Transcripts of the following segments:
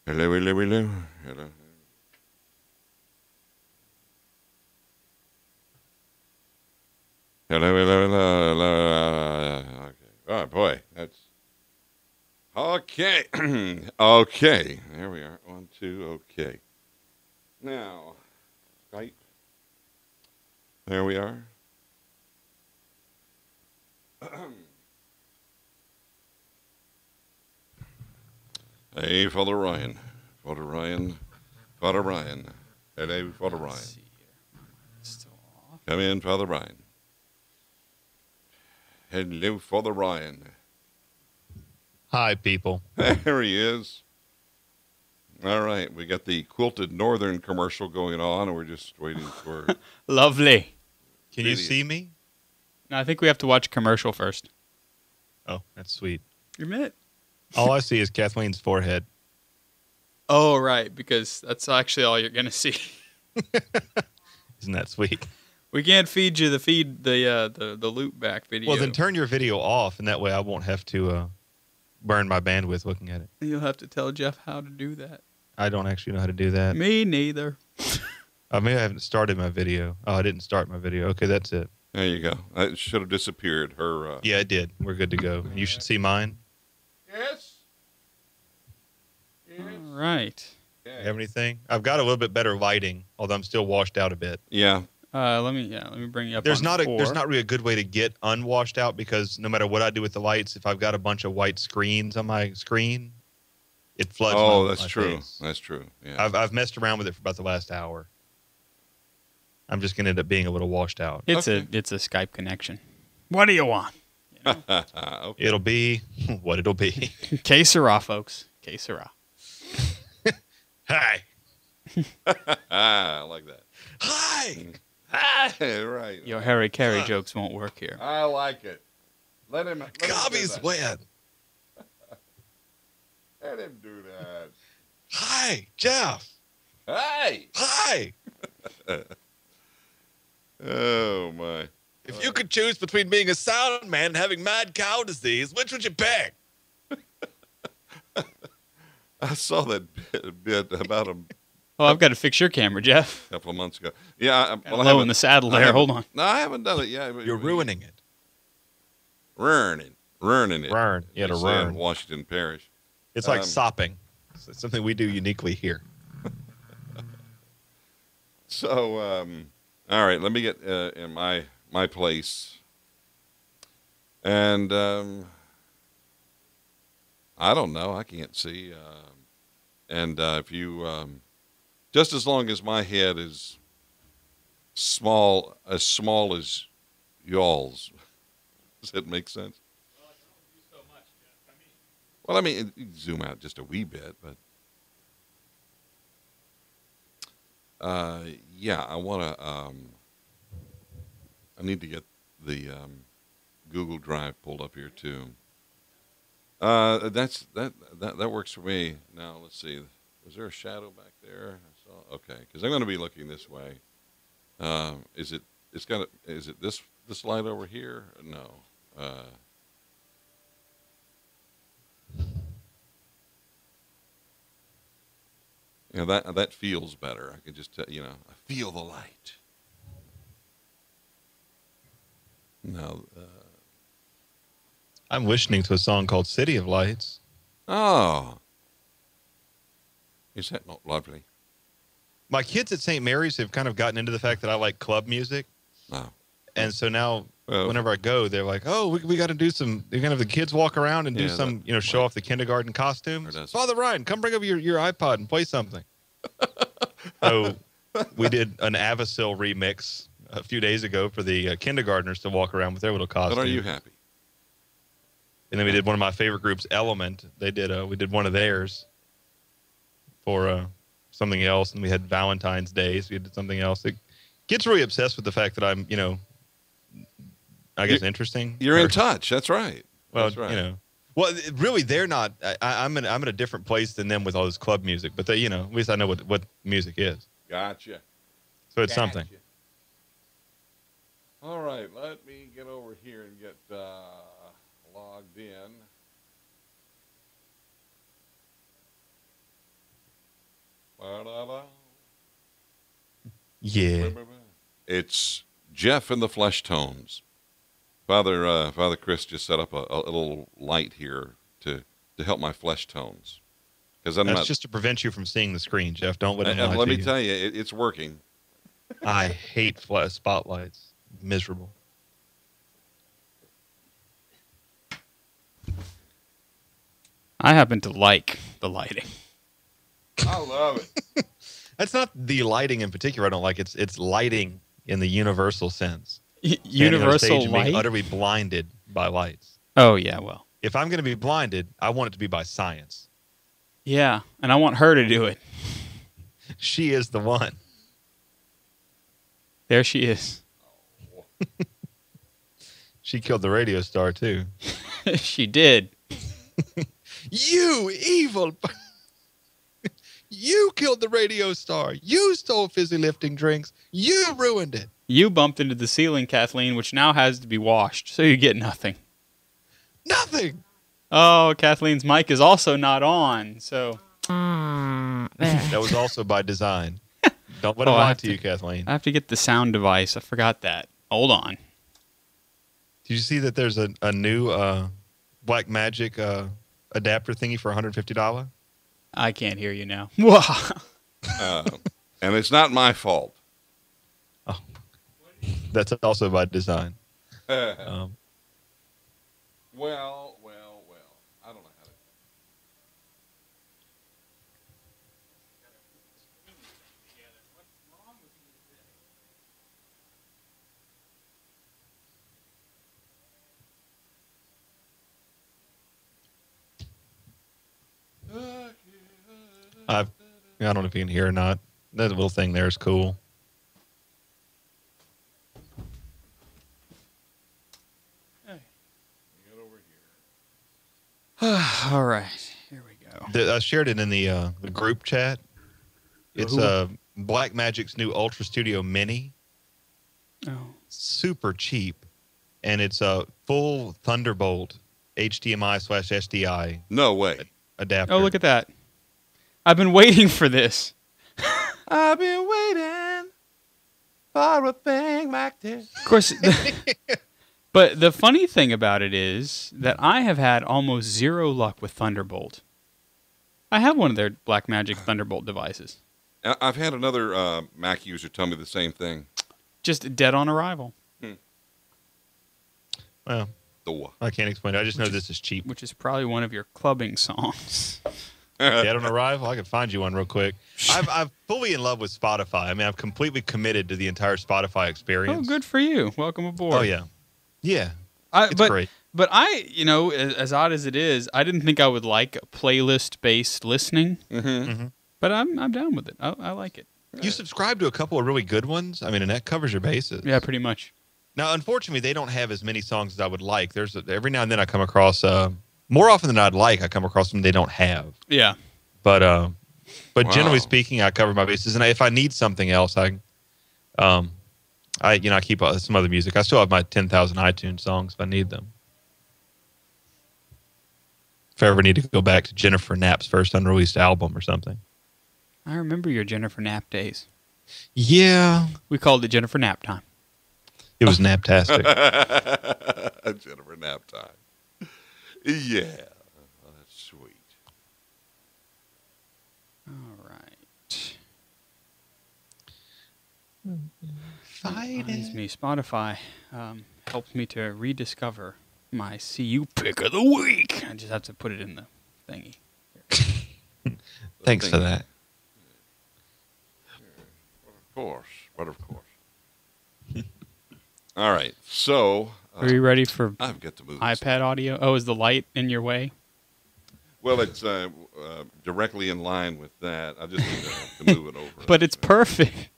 Hello, hello, hello, hello. Hello, hello, hello, hello. Okay. Oh boy, that's okay. Okay, there we are. 1, 2. Okay. Now, Skype. There we are. Hey, Father Ryan. Father Ryan. Father Ryan. Hello, Father Let's Ryan. see here. Still off. Come in, Father Ryan. Hello, Father Ryan. Hi, people. There he is. All right, we got the Quilted Northern commercial going on, and we're just waiting for Lovely. Can you video. see me? No, I think we have to watch a commercial first. Oh, that's sweet. You admit? All I see is Kathleen's forehead. Oh, right, because that's actually all you're gonna see. Isn't that sweet? We can't feed you the loop back video. Well, then turn your video off, and that way I won't have to burn my bandwidth looking at it. You'll have to tell Jeff how to do that. I don't actually know how to do that. Me neither. Maybe I haven't started my video. Oh, I didn't start my video. Okay, that's it. There you go. It should have disappeared. Her. Yeah, it did. We're good to go. You should see mine. Yes. All right. You have anything? I've got a little bit better lighting, although I'm still washed out a bit. Yeah. Let me bring you up. There's on not 4. there's not really a good way to get unwashed out because no matter what I do with the lights, if I've got a bunch of white screens on my screen, it floods. Oh, that's my true. face. That's true. Yeah. I've messed around with it for about the last hour. I'm just gonna end up being a little washed out. It's Okay. a Skype connection. What do you want? Okay. It'll be what it'll be. Que sera, folks. Que sera. Hi. I like that. Hi. Right. Your Harry Carey jokes won't work here. I like it. Let him. Let him do Gobby's that. wet. Let him do that. Hi, Jeff. Hey. Hi. Oh my. If you could choose between being a sound man and having mad cow disease, which would you pick? I saw that bit about a Oh, I've got to fix your camera, Jeff. couple of months ago. Yeah. Got low in the saddle there. Hold on. No, I haven't done it yet. You're ruining it. Ruining it. Run. Yeah, to They say in run. Washington Parish. It's like sopping. It's something we do uniquely here. So, all right, let me get in my place. And I don't know. I can't see. And if you, just as long as my head is small as y'all's, does that make sense? Well, I mean, you can zoom out just a wee bit, but yeah, I want to. I need to get the Google Drive pulled up here too. That works for me. Now let's see. Was there a shadow back there? I saw. Okay, because I'm going to be looking this way. Is it? It's got. Is it this light over here? No. You know, that feels better. I can just tell, I feel the light. No. I'm listening to a song called City of Lights. Oh. Is that not lovely? My kids at St. Mary's have kind of gotten into the fact that I like club music. Oh. And so now Well, whenever I go, they're like, oh, we got to do some, they're going to have the kids walk around and do Yeah, some, that- show right. off the kindergarten Or costumes. does- Father Ryan, come bring over your iPod and play something. So we did an Avasil remix a few days ago for the kindergartners to walk around with their little costumes. But are you happy? And then we did one of my favorite groups, Element. They did we did one of theirs for something else, and we had Valentine's Day, so we did something else. It gets really obsessed with the fact that I'm, I guess interesting. You're in touch. That's right. Well, That's right. Well, really, they're not. I'm in a different place than them with all this club music, but they, at least I know what music is. Gotcha. So it's something. Gotcha. All right, let me get over here and get logged in. Yeah. It's Jeff and the Flesh Tones. Father Chris just set up a little light here to help my flesh tones. Because I'm That's not. just to prevent you from seeing the screen, Jeff. Don't let him lie Let to me you. tell you, it's working. I hate flash spotlights. Miserable. I happen to like the lighting. I love it. That's not the lighting in particular I don't like. It's lighting in the universal sense. Standing on a Universal stage and being light? utterly blinded by lights. Oh, yeah, well. If I'm going to be blinded, I want it to be by science. Yeah, and I want her to do it. She is the one. There she is. She killed the radio star, too. She did. You evil... You killed the radio star. You stole fizzy lifting drinks. You ruined it. You bumped into the ceiling, Kathleen, which now has to be washed, so you get nothing. Nothing. Oh, Kathleen's mic is also not on, so... That was also by design. Don't let it I lie have to you, Kathleen. I have to get the sound device. I forgot that. Hold on. Did you see that there's a new Black Magic adapter thingy for $150? I can't hear you now. And it's not my fault. Oh, that's also by design. Well. I don't know how to. I don't know if you can hear or not. That little thing there is cool. All right. Here we go. I shared it in the group chat. It's Black Magic's new Ultra Studio Mini. Oh. Super cheap. And it's a full Thunderbolt HDMI/SDI No way. adapter. Oh, look at that. I've been waiting for this. I've been waiting for a thing like this. Of course, but the funny thing about it is that I have had almost zero luck with Thunderbolt. I have one of their Blackmagic Thunderbolt devices. I've had another Mac user tell me the same thing. Just dead on arrival. Well, I can't explain it. I just know this is cheap. Which is probably one of your clubbing songs. Dead on arrival? I could find you one real quick. I'm fully in love with Spotify. I mean, I'm completely committed to the entire Spotify experience. Oh, good for you. Welcome aboard. Oh, yeah. Yeah. It's great. But as odd as it is, I didn't think I would like playlist-based listening. Mm-hmm. But I'm down with it. I like it. You subscribe to a couple of really good ones. I mean, and that covers your bases. Yeah, pretty much. Now, unfortunately, they don't have as many songs as I would like. Every now and then I come across, more often than I'd like, I come across them they don't have. Yeah. But Wow. generally speaking, I cover my bases. And if I need something else, I keep some other music. I still have my 10,000 iTunes songs if I need them. If I ever need to go back to Jennifer Knapp's first unreleased album or something. I remember your Jennifer Knapp days. Yeah. We called it Jennifer Knapp time. It was naptastic. Jennifer Knapp time. Yeah. Oh, that's sweet. All right. Fight Reminds me, Spotify helps me to rediscover my CU pick of the week. I just have to put it in the thingy. Thanks for that. But of course. All right. So. Are you ready for I've got to move. iPad audio? Oh, is the light in your way? Well, it's directly in line with that. I just need to move it over. But it's perfect.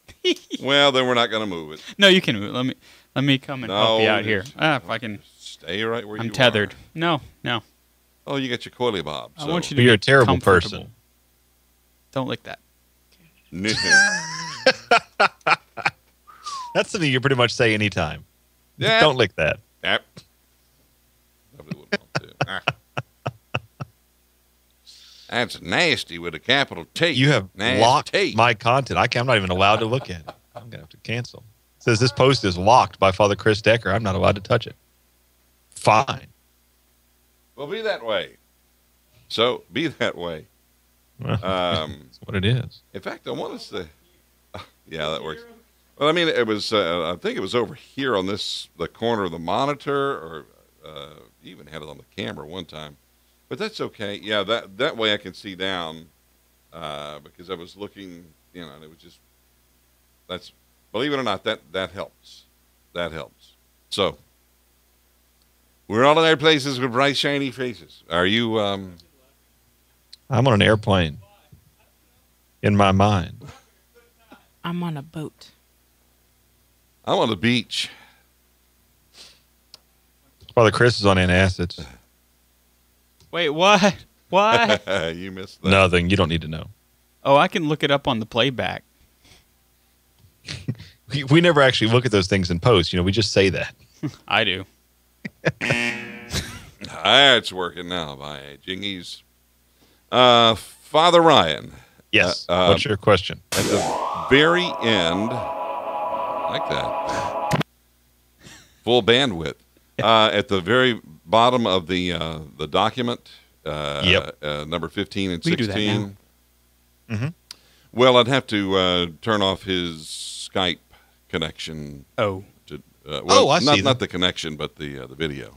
Well, then we're not going to move it. No, you can move it. Let me come and help you out here. If I can. Stay right where you are. I'm tethered. No. Oh, you got your coily bob. I So. want you to You're be a terrible comfortable. person. Don't lick that. No. That's something you pretty much say anytime. Just Yeah. don't lick that. Yep. Probably wouldn't want to. That's nasty with a capital T. You have nasty. locked my content. I'm not even allowed to look at it. I'm going to have to cancel. It says this post is locked by Father Chris Decker. I'm not allowed to touch it. Fine. Well, be that way. So, be that way. Well, that's what it is. In fact, I want us to... yeah, that works. Well, I mean, it was... I think it was over here on the corner of the monitor, or you even had it on the camera one time. But that's okay. Yeah, that way I can see down, because I was looking, and it was just... That's... Believe it or not, that helps. That helps. So... We're all in our places with bright, shiny faces. Are you, I'm on an airplane. In my mind. I'm on a boat. I'm on the beach. Father Chris is on antacids. Wait, what? What? You missed that. Nothing. You don't need to know. Oh, I can look it up on the playback. We never actually look at those things in post. We just say that. I do. That's working now by Jingies. Father Ryan. Yes. What's your question? At the very end, like that, full bandwidth. At the very bottom of the document, number 15 and 16. We can do that now. Mm-hmm. Well, I'd have to turn off his Skype connection. Oh. I see. Not the connection, but the video.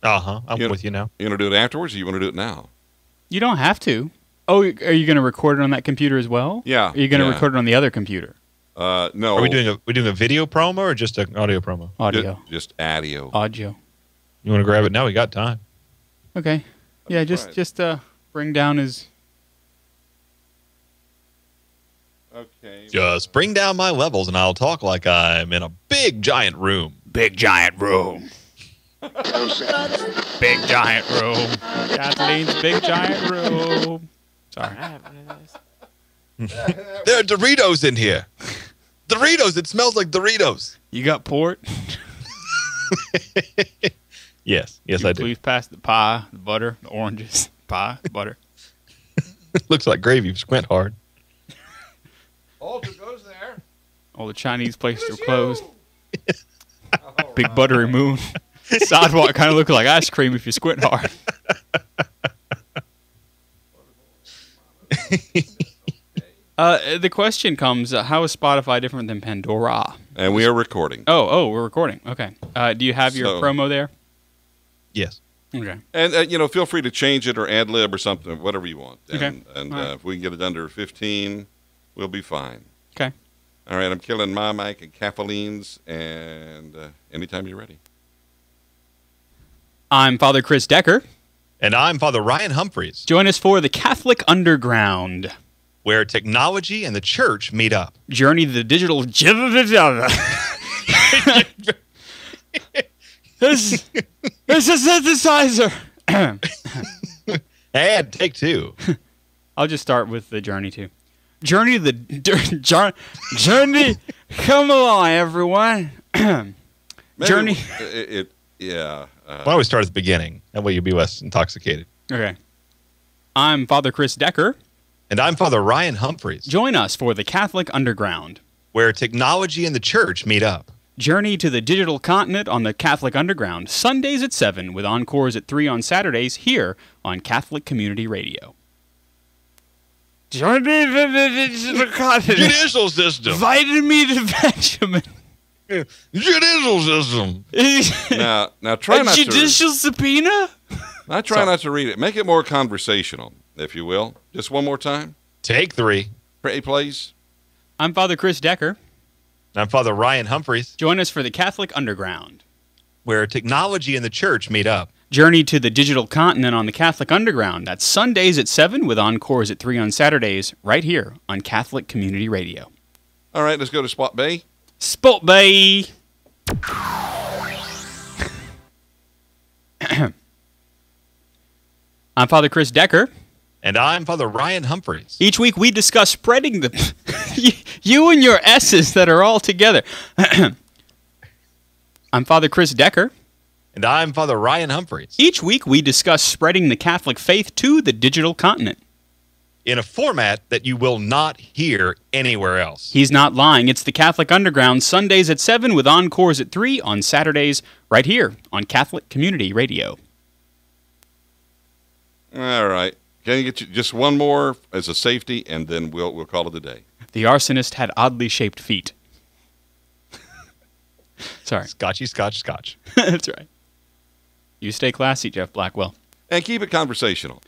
Uh-huh. I'm with you now. You want to do it afterwards, or you want to do it now? You don't have to. Oh, are you going to record it on that computer as well? Yeah. Are you going to record it on the other computer? No. Are we doing a video promo or just an audio promo? Audio. Just audio. Audio. You want to grab it now? We got time. Okay. Yeah, That's just bring down his... Okay. Just bring down my levels and I'll talk like I'm in a big giant room. Big giant room. Big giant room. Kathleen's big giant room. Sorry. I have one of those. There are Doritos in here. Doritos. It smells like Doritos. You got port? Yes, I do. Please pass the pie, the butter, the oranges. Pie, butter. Looks like gravy. Squint hard. Altar goes there. All the Chinese places are closed. Big buttery moon. Sidewalk kind of look like ice cream if you squint hard. The question comes, how is Spotify different than Pandora? And we are recording. Oh, we're recording. Okay. Do you have your promo there? Yes. Okay. And, feel free to change it or ad lib or something, whatever you want. Okay. And right. if we can get it under 15, we'll be fine. Okay. All right, I'm killing my mic and Kathleen's, and anytime you're ready. I'm Father Chris Decker. And I'm Father Ryan Humphries. Join us for the Catholic Underground, where technology and the church meet up. Journey to the digital... This is a synthesizer. And take two. I'll just start with the journey too. Journey to the journey. Come along, everyone. Journey. Yeah. Why don't we start at the beginning? That way you'll be less intoxicated. Okay. I'm Father Chris Decker. And I'm Father Ryan Humphries. Join us for the Catholic Underground, where technology and the church meet up. Journey to the digital continent on the Catholic Underground, Sundays at 7, with encores at 3 on Saturdays, here on Catholic Community Radio. Journey to the digital continent. Judicial system. Vitamin to Benjamin. Judicial system. Now try not to... Judicial subpoena? Now try not to read it. Make it more conversational, if you will. Just one more time. Take three. Pray, please. I'm Father Chris Decker. I'm Father Ryan Humphries. Join us for the Catholic Underground, where technology and the church meet up. Journey to the digital continent on the Catholic Underground. That's Sundays at 7 with encores at 3 on Saturdays, right here on Catholic Community Radio. All right, let's go to Spot Bay. Spot Bay. I'm Father Chris Decker. And I'm Father Ryan Humphries. Each week we discuss spreading the... you and your S's that are all together. I'm Father Chris Decker. And I'm Father Ryan Humphries. Each week we discuss spreading the Catholic faith to the digital continent. in a format that you will not hear anywhere else. He's not lying. It's the Catholic Underground, Sundays at 7 with encores at 3 on Saturdays, right here on Catholic Community Radio. All right. Can you get you just one more as a safety, and then we'll call it a day. The arsonist had oddly shaped feet. Sorry. Scotchy, scotch, scotch. That's right. You stay classy, Jeff Blackwell. And keep it conversational.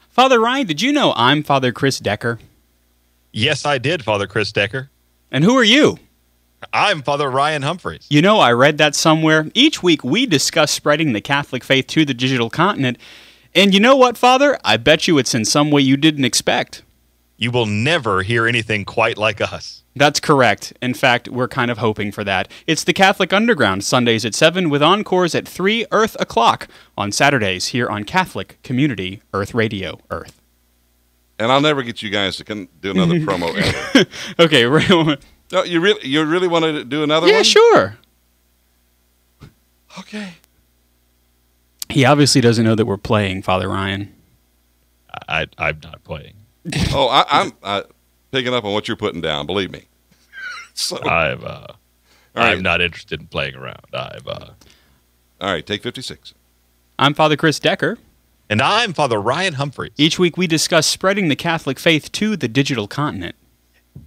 Father Ryan, did you know I'm Father Chris Decker? Yes, I did, Father Chris Decker. And who are you? I'm Father Ryan Humphries. You know, I read that somewhere. Each week we discuss spreading the Catholic faith to the digital continent. And you know what, Father? I bet you it's in some way you didn't expect. You will never hear anything quite like us. That's correct. In fact, we're kind of hoping for that. It's the Catholic Underground, Sundays at 7 with encores at 3 Earth o'clock on Saturdays here on Catholic Community Earth Radio Earth. And I'll never get you guys to do another promo ever. Okay. No, you really want to do another one? Yeah, sure. Okay. He obviously doesn't know that we're playing, Father Ryan. I'm not playing. Oh, I'm picking up on what you're putting down. Believe me. So, I'm right. not interested in playing around. all right, take 56. I'm Father Chris Decker. And I'm Father Ryan Humphries. Each week we discuss spreading the Catholic faith to the digital continent.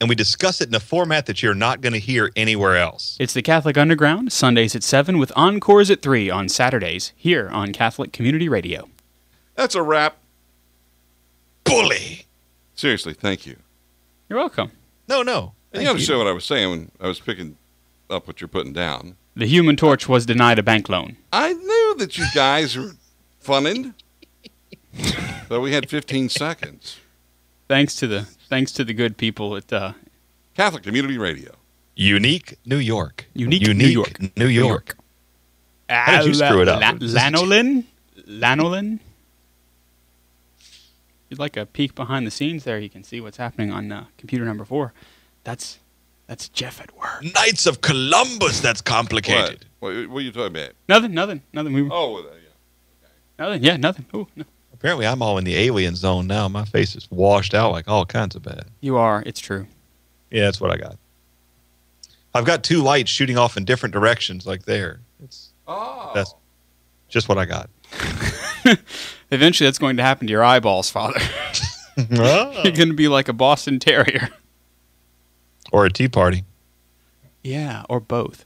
And we discuss it in a format that you're not going to hear anywhere else. It's the Catholic Underground, Sundays at 7 with encores at 3 on Saturdays here on Catholic Community Radio. That's a wrap. Bully! Seriously, thank you. You're welcome. No. And Thank you understand what I was saying when I was picking up what you're putting down. The Human Torch was denied a bank loan. I knew that you guys were funning. So we had 15 seconds. Thanks to the good people at Catholic Community Radio. Unique New York. Unique New York. New York. How did you screw it up? Lanolin. If you'd like a peek behind the scenes there, you can see what's happening on computer number 4. That's Jeff at work. Knights of Columbus, that's complicated. What are you talking about? Nothing. Oh, yeah. Nothing. Oh, no. Apparently I'm all in the alien zone now. My face is washed out like all kinds of bad. You are. It's true. Yeah, that's what I got. I've got 2 lights shooting off in different directions like there. That's just what I got. Eventually that's going to happen to your eyeballs, Father. Oh. You're going to be like a Boston Terrier. Or a tea party. Yeah, or both.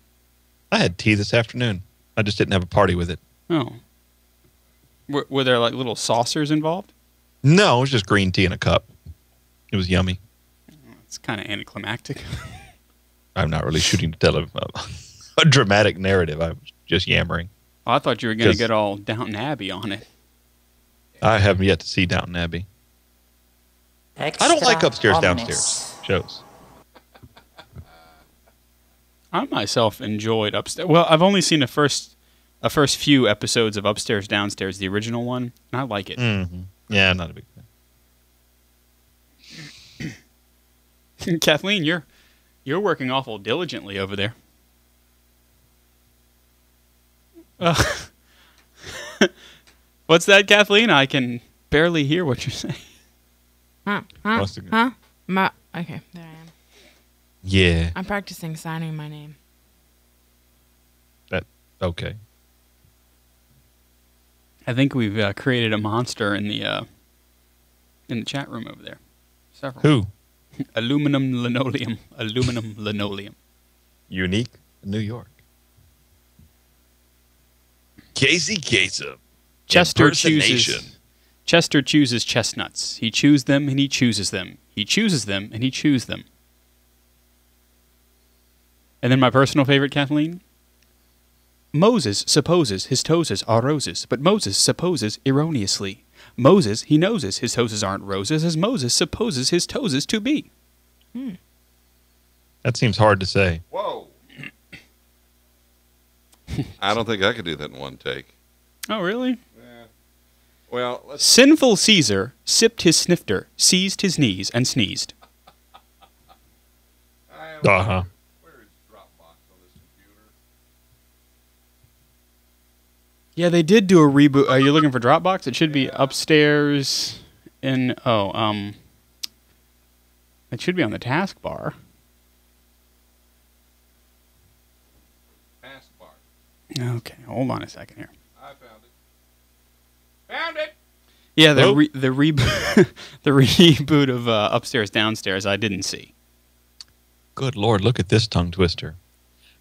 I had tea this afternoon. I just didn't have a party with it. Oh. Were there like little saucers involved? No, it was just green tea in a cup. It was yummy. It's kind of anticlimactic. I'm not really shooting to tell a dramatic narrative. I was just yammering. Oh, I thought you were going to get all Downton Abbey on it. I haven't yet to see Downton Abbey. I don't like upstairs, downstairs shows. I myself enjoyed Upstairs. Well, I've only seen the first few episodes of Upstairs, Downstairs, the original one, and I like it. Mm-hmm. Yeah, I'm not a big fan. Kathleen, you're working awful diligently over there. What's that, Kathleen? I can barely hear what you're saying. Okay, there I am. Yeah. I'm practicing signing my name. Okay. I think we've created a monster in the chat room over there. Several. Who? Aluminum linoleum. Unique New York. Casey Kasem. Chester chooses chestnuts. He chews them and he chooses them. He chooses them and he chews them. And then my personal favorite, Kathleen. Moses supposes his toes are roses, but Moses supposes erroneously. Moses, he knows his toes aren't roses, as Moses supposes his toes to be. That seems hard to say. Whoa. I don't think I could do that in one take. Oh, really? Yeah. Well, let's... Sinful Caesar sipped his snifter, seized his knees, and sneezed. Uh-huh. Where is Dropbox on this computer? Yeah, they did do a reboot. Are you looking for Dropbox? It should be upstairs It should be on the taskbar. Taskbar. Okay, hold on a second here. I found it. Found it! Yeah, the Hello? the reboot of Upstairs Downstairs I didn't see. Good Lord, look at this tongue twister.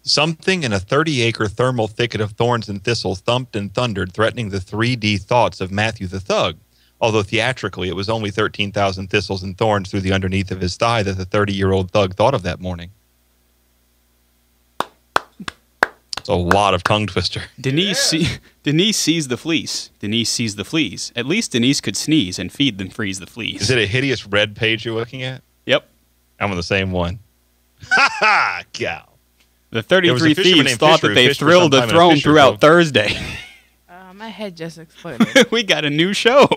Something in a 30-acre thermal thicket of thorns and thistles thumped and thundered, threatening the 3D thoughts of Matthew the Thug. Although theatrically it was only 13,000 thistles and thorns through the underneath of his thigh that the 30-year-old thug thought of that morning. It's a lot of tongue twister. Denise sees the fleece. Denise sees the fleas. At least Denise could sneeze and feed them freeze the fleas. Is it a hideous red page you're looking at? Yep. I'm on the same one. Ha ha! Gal. The There was a 33 fisherman thieves named thought Fisher that who they fished for thrilled some the time in a throne Fisher throughout Cove. Thursday. My head just exploded. We got a new show.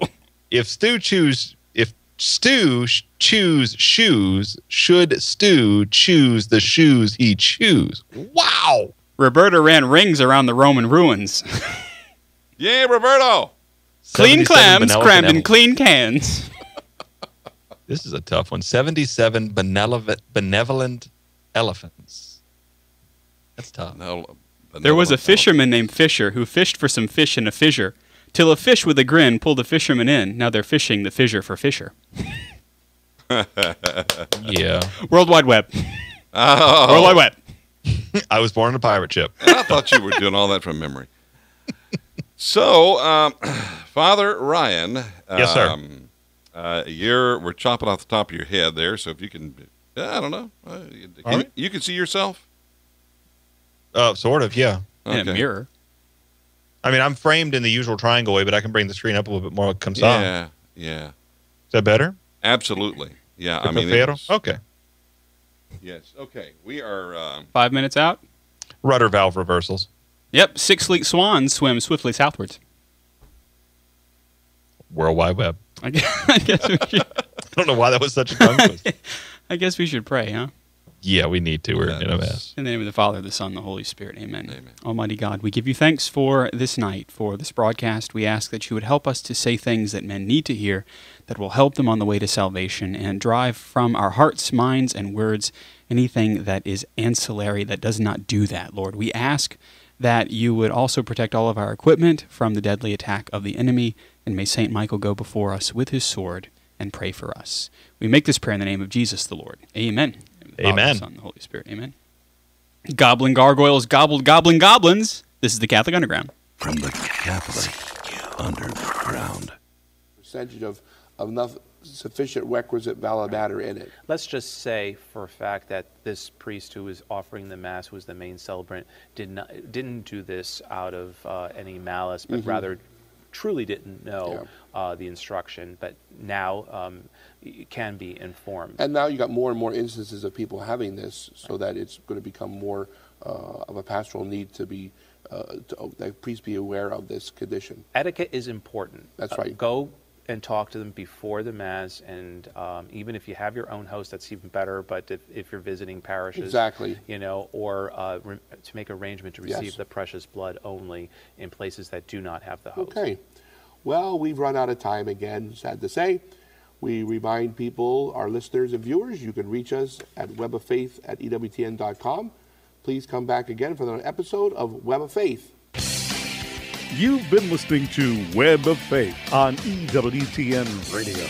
If Stu choose shoes, should Stu choose the shoes he choose? Wow! Roberta ran rings around the Roman ruins. Yay, Roberto! Clean 77 clams benevolent crammed in elephants. clean cans. This is a tough one. 77 benevolent elephants. That's tough. No, There was a fisherman named Fisher who fished for some fish in a fissure, till a fish with a grin pulled a fisherman in. Now they're fishing the fissure for Fisher. Yeah. World Wide Web. Oh, World Wide Web. I was born on a pirate ship. I thought you were doing all that from memory. So, Father Ryan. Yes, sir. We're chopping off the top of your head there, so if you can, I don't know. right. You can see yourself? Sort of, yeah. In a mirror. I mean, I'm framed in the usual triangle way, but I can bring the screen up a little bit more. It comes on. Is Yeah. that better? Absolutely. Yeah, I mean, Okay. yes. Okay, we are. 5 minutes out. Rudder valve reversals. Yep, 6 sleek swans swim swiftly southwards. World Wide Web. I guess we should. I don't know why that was such a tongue twist. I guess we should pray, huh? Yeah, we need to. We're in a mess. In the name of the Father, the Son, the Holy Spirit. Amen. Amen. Almighty God, we give you thanks for this night, for this broadcast. We ask that you would help us to say things that men need to hear, that will help them on the way to salvation, and drive from our hearts, minds, and words anything that is ancillary that does not do that, Lord. We ask that you would also protect all of our equipment from the deadly attack of the enemy, and may St. Michael go before us with his sword and pray for us. We make this prayer in the name of Jesus the Lord. Amen. In the Father, Amen. the Son, the Holy Spirit. Amen. Goblin gargoyles gobbled goblin goblins. This is the Catholic Underground. From the Catholic Underground. Percentage of enough sufficient requisite valid matter in it. Let's just say for a fact that this priest who was offering the mass, who was the main celebrant, didn't do this out of any malice, but rather truly didn't know the instruction, but now can be informed. And now you got more and more instances of people having this, so that it's going to become more of a pastoral need to be that priests be aware of this condition. Etiquette is important. That's right. Go and talk to them before the mass, and even if you have your own host, that's even better. But if you're visiting parishes, Exactly. you know, or to make arrangement to receive Yes. the precious blood only in places that do not have the host. Okay. Well, we've run out of time again, sad to say. We remind people, our listeners and viewers, you can reach us at weboffaith@ewtn.com. Please come back again for another episode of Web of Faith. You've been listening to Web of Faith on EWTN Radio.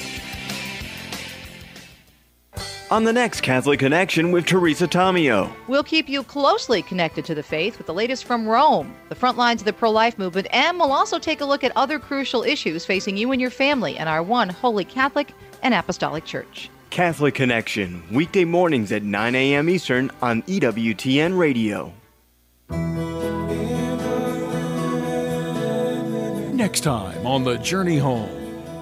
On the next Catholic Connection with Teresa Tomeo. We'll keep you closely connected to the faith with the latest from Rome, the front lines of the pro-life movement, and we'll also take a look at other crucial issues facing you and your family in our one holy Catholic and Apostolic Church. Catholic Connection, weekday mornings at 9 a.m. Eastern on EWTN Radio. Next time on The Journey Home,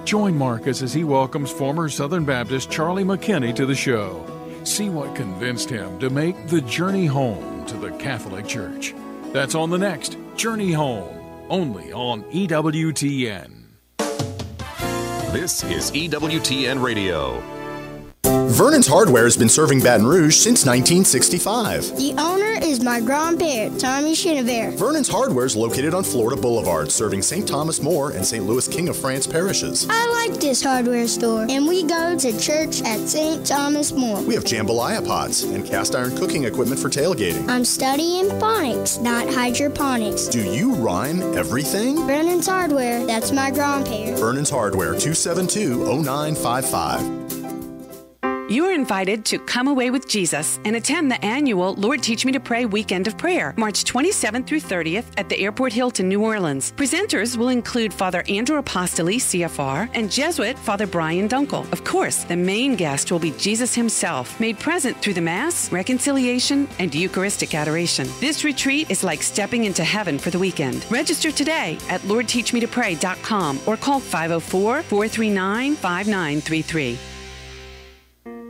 join Marcus as he welcomes former Southern Baptist Charlie McKinney to the show. See what convinced him to make the journey home to the Catholic Church. That's on the next Journey Home, only on EWTN. This is EWTN Radio. Vernon's Hardware has been serving Baton Rouge since 1965. The owner is my grandparent, Tommy Chenevert. Vernon's Hardware is located on Florida Boulevard, serving St. Thomas More and St. Louis King of France parishes. I like this hardware store, and we go to church at St. Thomas More. We have jambalaya pots and cast iron cooking equipment for tailgating. I'm studying phonics, not hydroponics. Do you rhyme everything? Vernon's Hardware, that's my grandparent. Vernon's Hardware, 272-0955. You are invited to Come Away with Jesus and attend the annual Lord Teach Me to Pray Weekend of Prayer, March 27th through 30th at the Airport Hilton, New Orleans. Presenters will include Father Andrew Apostoli, CFR, and Jesuit Father Brian Dunkel. Of course, the main guest will be Jesus himself, made present through the Mass, reconciliation, and Eucharistic adoration. This retreat is like stepping into heaven for the weekend. Register today at LordTeachMeToPray.com or call 504-439-5933.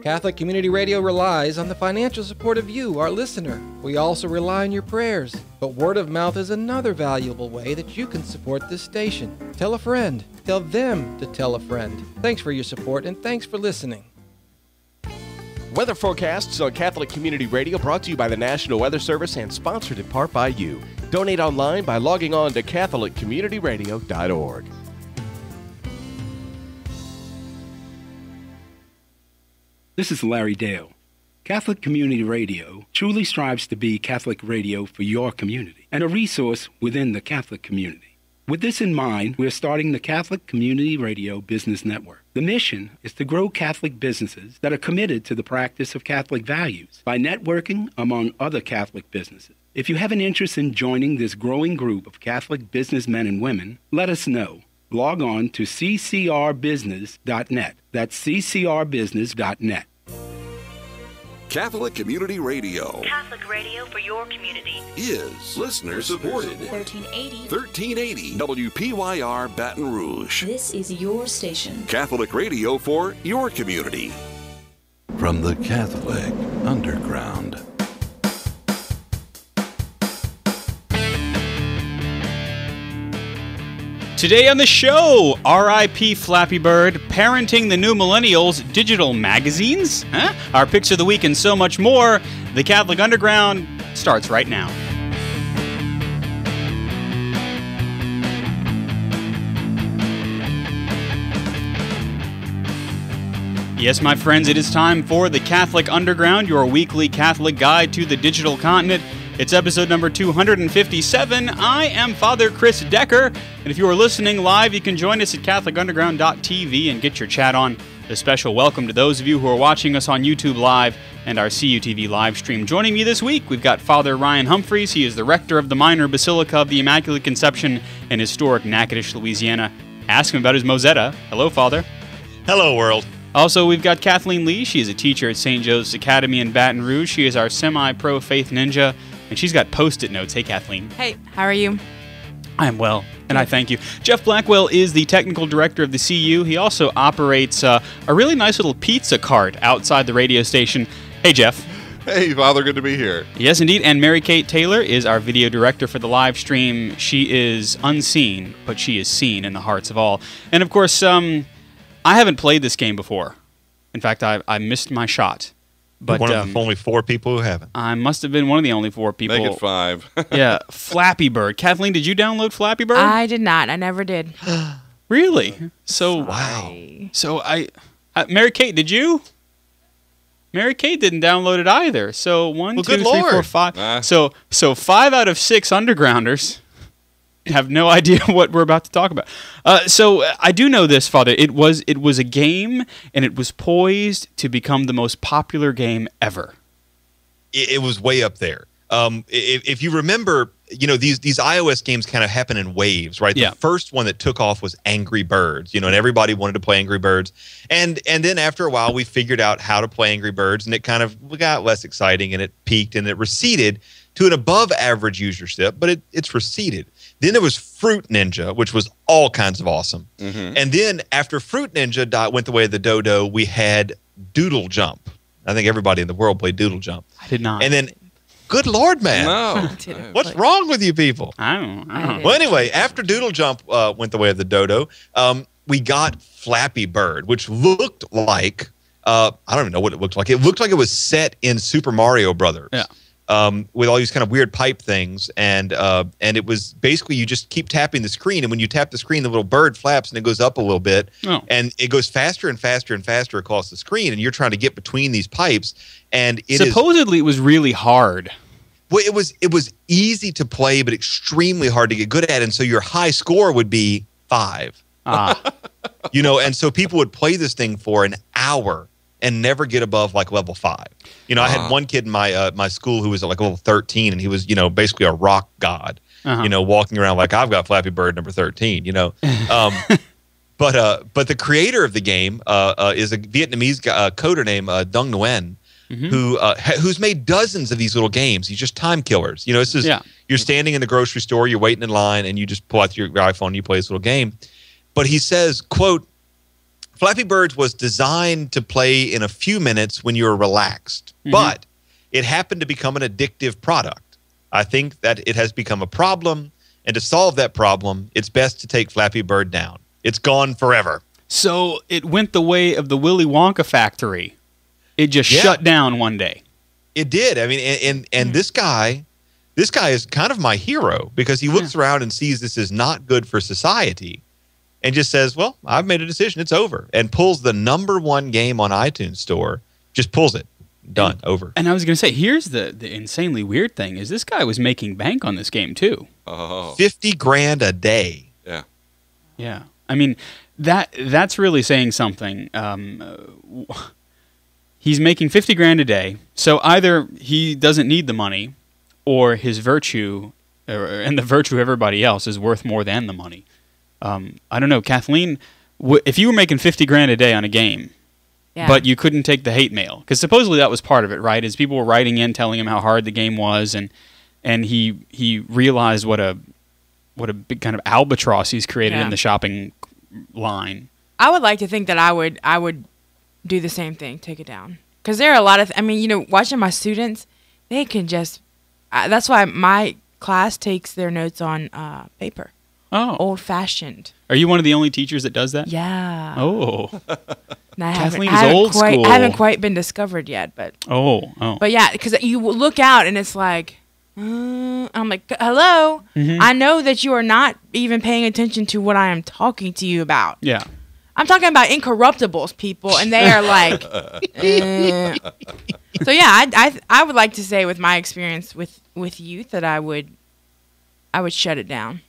Catholic Community Radio relies on the financial support of you, our listener. We also rely on your prayers, but word of mouth is another valuable way that you can support this station. Tell a friend. Tell them to tell a friend. Thanks for your support, and thanks for listening. Weather forecasts on Catholic Community Radio brought to you by the National Weather Service and sponsored in part by you. Donate online by logging on to CatholicCommunityRadio.org. This is Larry Dale. Catholic Community Radio truly strives to be Catholic radio for your community and a resource within the Catholic community. With this in mind, we're starting the Catholic Community Radio Business Network. The mission is to grow Catholic businesses that are committed to the practice of Catholic values by networking among other Catholic businesses. If you have an interest in joining this growing group of Catholic businessmen and women, let us know. Log on to ccrbusiness.net. That's ccrbusiness.net. Catholic Community Radio Catholic radio for your community is listener supported. 1380 WPYR Baton Rouge. This is your station. Catholic radio for your community. From the Catholic Underground. Today on the show, R.I.P. Flappy Bird, parenting the new millennials, digital magazines, our picks of the week, and so much more. The Catholic Underground starts right now. Yes, my friends, it is time for the Catholic Underground, your weekly Catholic guide to the digital continent. It's episode number 257. I am Father Chris Decker, and if you are listening live, you can join us at CatholicUnderground.tv and get your chat on. A special welcome to those of you who are watching us on YouTube Live and our CUTV live stream. Joining me this week, we've got Father Ryan Humphries. He is the rector of the Minor Basilica of the Immaculate Conception in historic Natchitoches, Louisiana. Ask him about his Mosetta. Hello, Father. Hello, world. Also, we've got Kathleen Lee. She is a teacher at St. Joseph's Academy in Baton Rouge. She is our semi-pro faith ninja, and she's got Post-it notes. Hey, Kathleen. Hey, how are you? I am well, and I thank you. Jeff Blackwell is the technical director of the CU. He also operates a really nice little pizza cart outside the radio station. Hey, Jeff. Hey, Father, good to be here. Yes, indeed. And Mary Kate Taylor is our video director for the live stream. She is unseen, but she is seen in the hearts of all. And, of course, I haven't played this game before. In fact, I missed my shot. But one of the only 4 people who haven't. I must have been one of the only 4 people. Make it 5. Yeah, Flappy Bird. Kathleen, did you download Flappy Bird? I did not. I never did. Really? So wow. So Mary Kate, did you? Mary Kate didn't download it either. So 1, 2, 3, 4, 5. So 5 out of 6 undergrounders have no idea what we're about to talk about. So I do know this, Father. It was a game, and it was poised to become the most popular game ever. It was way up there. If you remember, these iOS games kind of happen in waves, right? Yeah. The first one that took off was Angry Birds, and everybody wanted to play Angry Birds. And then after a while, we figured out how to play Angry Birds, and it kind of got less exciting, and it peaked, and it receded to an above-average usership, but it's receded. Then there was Fruit Ninja, which was all kinds of awesome. Mm-hmm. And then after Fruit Ninja went the way of the dodo, we had Doodle Jump. I think everybody in the world played Doodle Jump. I did not. And then, good Lord, man. No. What's wrong with you people? I don't know. Well, anyway, after Doodle Jump went the way of the dodo, we got Flappy Bird, which looked like I don't even know what it looked like. It looked like it was set in Super Mario Brothers. Yeah. With all these kind of weird pipe things, and it was basically you just keep tapping the screen, and when you tap the screen, the little bird flaps and it goes up a little bit, and it goes faster and faster and faster across the screen, and you're trying to get between these pipes, and supposedly it was really hard. Well, it was easy to play, but extremely hard to get good at, and so your high score would be 5. And so people would play this thing for an hour and never get above like level 5. I had one kid in my school who was like level 13, and he was, basically a rock god, walking around like I've got Flappy Bird number 13, But the creator of the game is a Vietnamese coder named Dung Nguyen, who's made dozens of these little games. He's just time killers. This is you're standing in the grocery store, you're waiting in line, and you just pull out your iPhone and you play this little game. But he says, quote, Flappy Birds was designed to play in a few minutes when you're relaxed, but it happened to become an addictive product. I think that it has become a problem, and to solve that problem, it's best to take Flappy Bird down. It's gone forever. So it went the way of the Willy Wonka factory. It just shut down one day. It did. I mean, and this guy is kind of my hero because he looks around and sees this is not good for society. And just says, well, I've made a decision. It's over. And pulls the #1 game on iTunes Store. Just pulls it. Done. Over. And I was going to say, here's the insanely weird thing, is this guy was making bank on this game, too. Oh. $50,000 a day. Yeah. Yeah. I mean, that's really saying something. He's making $50,000 a day. So either he doesn't need the money, or his virtue, and the virtue of everybody else, is worth more than the money. I don't know, Kathleen, if you were making $50,000 a day on a game, but you couldn't take the hate mail, because supposedly that was part of it, right? Is people were writing in telling him how hard the game was, and he realized what a big kind of albatross he's created in the shopping line. I would like to think that I would do the same thing, take it down, because there are a lot of watching my students, they can just that's why my class takes their notes on paper. Oh. Old-fashioned. Are you one of the only teachers that does that? Yeah. Oh. Kathleen is old school. I haven't quite been discovered yet, but... Oh. But yeah, because you look out and it's like... I'm like, hello? I know that you are not even paying attention to what I am talking to you about. Yeah. I'm talking about incorruptibles, people, and they are like... So yeah, I would like to say with my experience with youth that I would shut it down.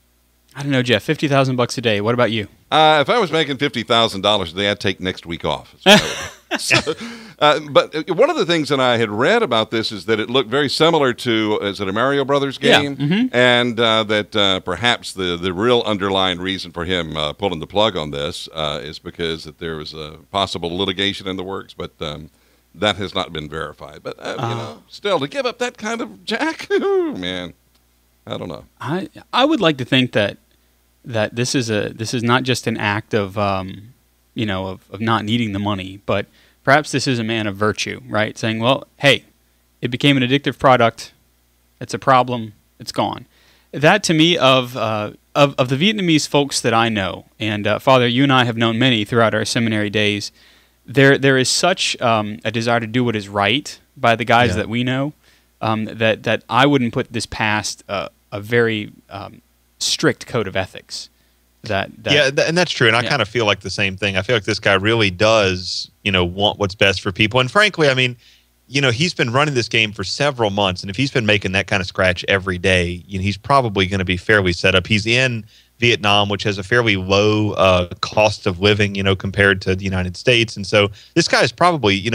I don't know, Jeff. $50,000 a day. What about you? If I was making $50,000 a day, I'd take next week off. But one of the things that I had read about this is that it looked very similar to, is it a Mario Brothers game? Yeah. And that perhaps the real underlying reason for him pulling the plug on this is because that there was a possible litigation in the works, but that has not been verified. But still, to give up that kind of jack, man, I don't know. I would like to think that this is not just an act of of not needing the money, but perhaps this is a man of virtue, right? Saying, well, hey, it became an addictive product. It's a problem. It's gone. That to me of the Vietnamese folks that I know, and Father, you and I have known many throughout our seminary days. There is such a desire to do what is right by the guys that we know, that I wouldn't put this past a very strict code of ethics. And that's true. And I kind of feel like the same thing. I feel like this guy really does, want what's best for people. And frankly, I mean, he's been running this game for several months, and if he's been making that kind of scratch every day, he's probably going to be fairly set up. He's in Vietnam, which has a fairly low cost of living, compared to the United States. And so this guy's probably,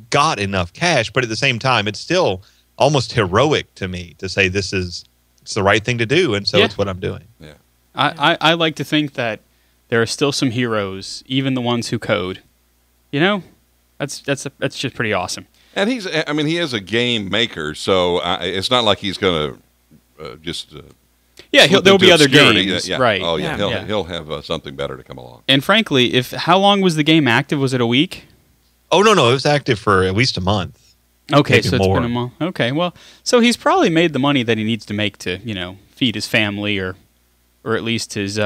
got enough cash, but at the same time, it's still almost heroic to me to say it's the right thing to do, and so it's what I'm doing. Yeah. I like to think that there are still some heroes, even the ones who code. That's just pretty awesome. And he is a game maker, so it's not like he's going to just. There'll be other games, right? Oh yeah, he'll have something better to come along. And frankly, how long was the game active? Was it a week? Oh no, it was active for at least a month. Okay, so it's been a month. Okay, well, so he's probably made the money that he needs to make to feed his family or at least his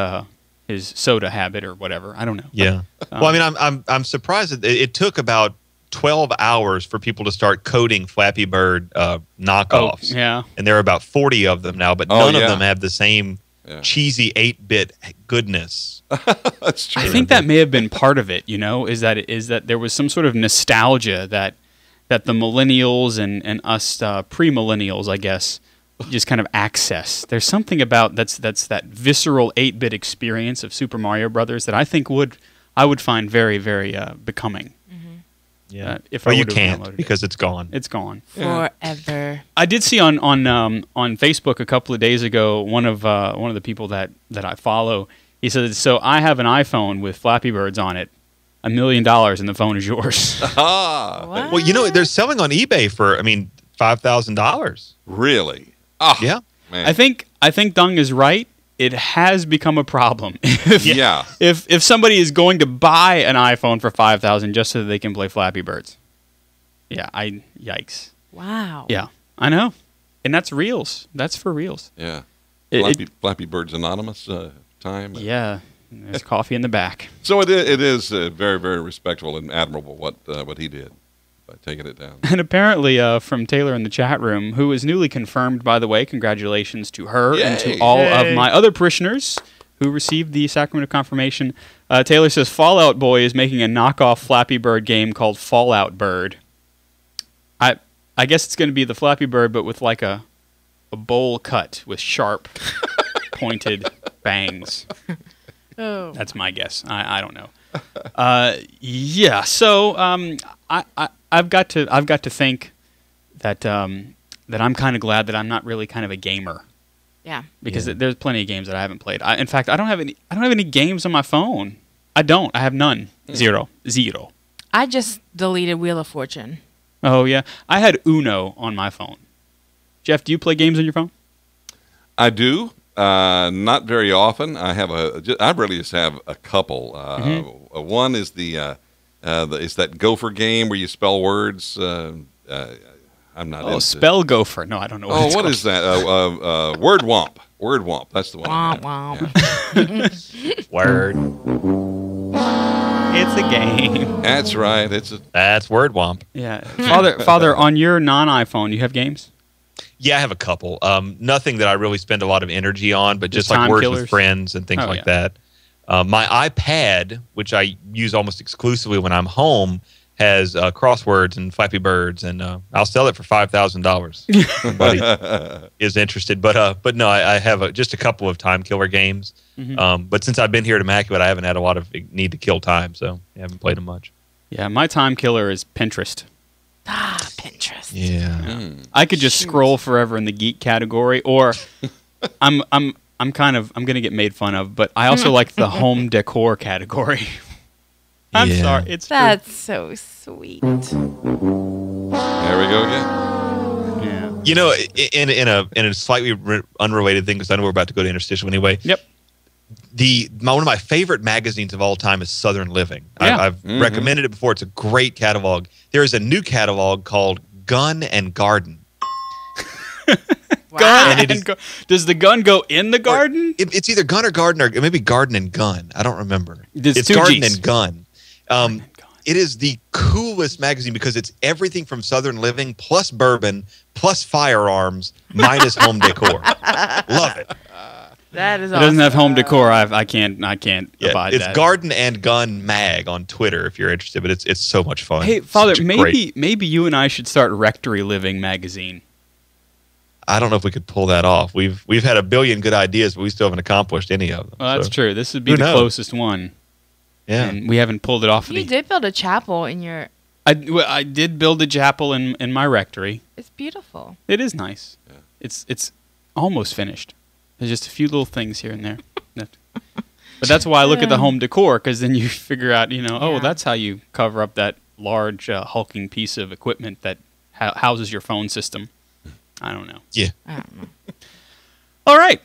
soda habit or whatever. I don't know. Yeah. Well, I mean, I'm surprised that it took about 12 hours for people to start coding Flappy Bird knockoffs. Oh, yeah. And there are about 40 of them now, but Oh, none yeah. of them have the same cheesy 8-bit goodness. That's true. I think that may have been part of it, is that there was some sort of nostalgia that the millennials and us pre-millennials, I guess, just kind of access. There's something about that's that visceral 8-bit experience of Super Mario Brothers that I think I would find very, very becoming. Yeah. If Well, I you would've can't downloaded it. because it's gone. It's gone. Forever. I did see on Facebook a couple of days ago one of the people that I follow. He said, "So I have an iPhone with Flappy Birds on it, $1 million, and the phone is yours." Well, they're selling on eBay for, $5,000. Really? Yeah. Man. I think Dung is right. It has become a problem. If somebody is going to buy an iPhone for $5,000 just so that they can play Flappy Birds. Yeah, yikes. Wow. Yeah, I know. And that's reals. That's for reals. Yeah. Flappy Birds Anonymous time. Yeah. There's coffee in the back. So it is very, very respectable and admirable what he did by taking it down. And apparently from Taylor in the chat room, who is newly confirmed, by the way, congratulations to her and to all of my other parishioners who received the sacrament of confirmation. Taylor says, Fallout Boy is making a knockoff Flappy Bird game called Fallout Bird. I guess it's going to be the Flappy Bird, but with like a bowl cut with sharp, pointed bangs. Oh. That's my guess. I don't know. Yeah. So I've got to think that that I'm kind of glad that I'm not really kind of a gamer. Yeah. Because there's plenty of games that I haven't played. In fact, I don't have any games on my phone. I have none. Zero. I just deleted Wheel of Fortune. Oh yeah, I had Uno on my phone. Jeff, do you play games on your phone? I do. Not very often. I really just have a couple. One is is that Gopher game where you spell words. I'm not. Oh, Spell Gopher. No, I don't know. What is that? Word Womp. Word Womp. That's the one. Womp womp. Word. It's a game. That's right. That's Word Womp. Yeah, Father, on your non-iPhone, you have games? Yeah, I have a couple. Nothing that I really spend a lot of energy on, but just like time Words killers? with Friends and things like that. My iPad, which I use almost exclusively when I'm home, has crosswords and Flappy Birds, and I'll sell it for $5,000. Somebody is interested, but no, I have just a couple of time killer games. But since I've been here at Immaculate, I haven't had a lot of need to kill time, so I haven't played them much. Yeah, my time killer is Pinterest. Pinterest. Yeah. I could just scroll forever in the geek category, or I'm gonna get made fun of, but I also like the home decor category. I'm sorry, it's That's so sweet. There we go again. Yeah. You know, in a slightly unrelated thing, because I know we're about to go to interstitial anyway. Yep. One of my favorite magazines of all time is Southern Living. Yeah. I've recommended it before. It's a great catalog. There is a new catalog called Gun and Garden. Does the gun go in the garden? It's either gun or garden, or maybe garden and gun. I don't remember. It's garden two Gs. and gun. It is the coolest magazine because it's everything from Southern Living plus bourbon plus firearms minus home decor. Love it. That is It doesn't have home decor. I can't abide it's that. Garden and Gun Mag on Twitter if you're interested, but it's so much fun. Hey, Father, Such a great- maybe you and I should start Rectory Living magazine. I don't know if we could pull that off. We've had a billion good ideas, but we still haven't accomplished any of them. Well, that's so. true. This would be Who the knows? closest one. Yeah. And we haven't pulled it off. You did build a chapel in your... I did build a chapel in my rectory. It's beautiful. It is nice. Yeah. It's almost finished. There's just a few little things here and there. But that's why I look at the home decor, because then you figure out, oh, that's how you cover up that large hulking piece of equipment that houses your phone system. I don't know. Yeah. I don't know. All right.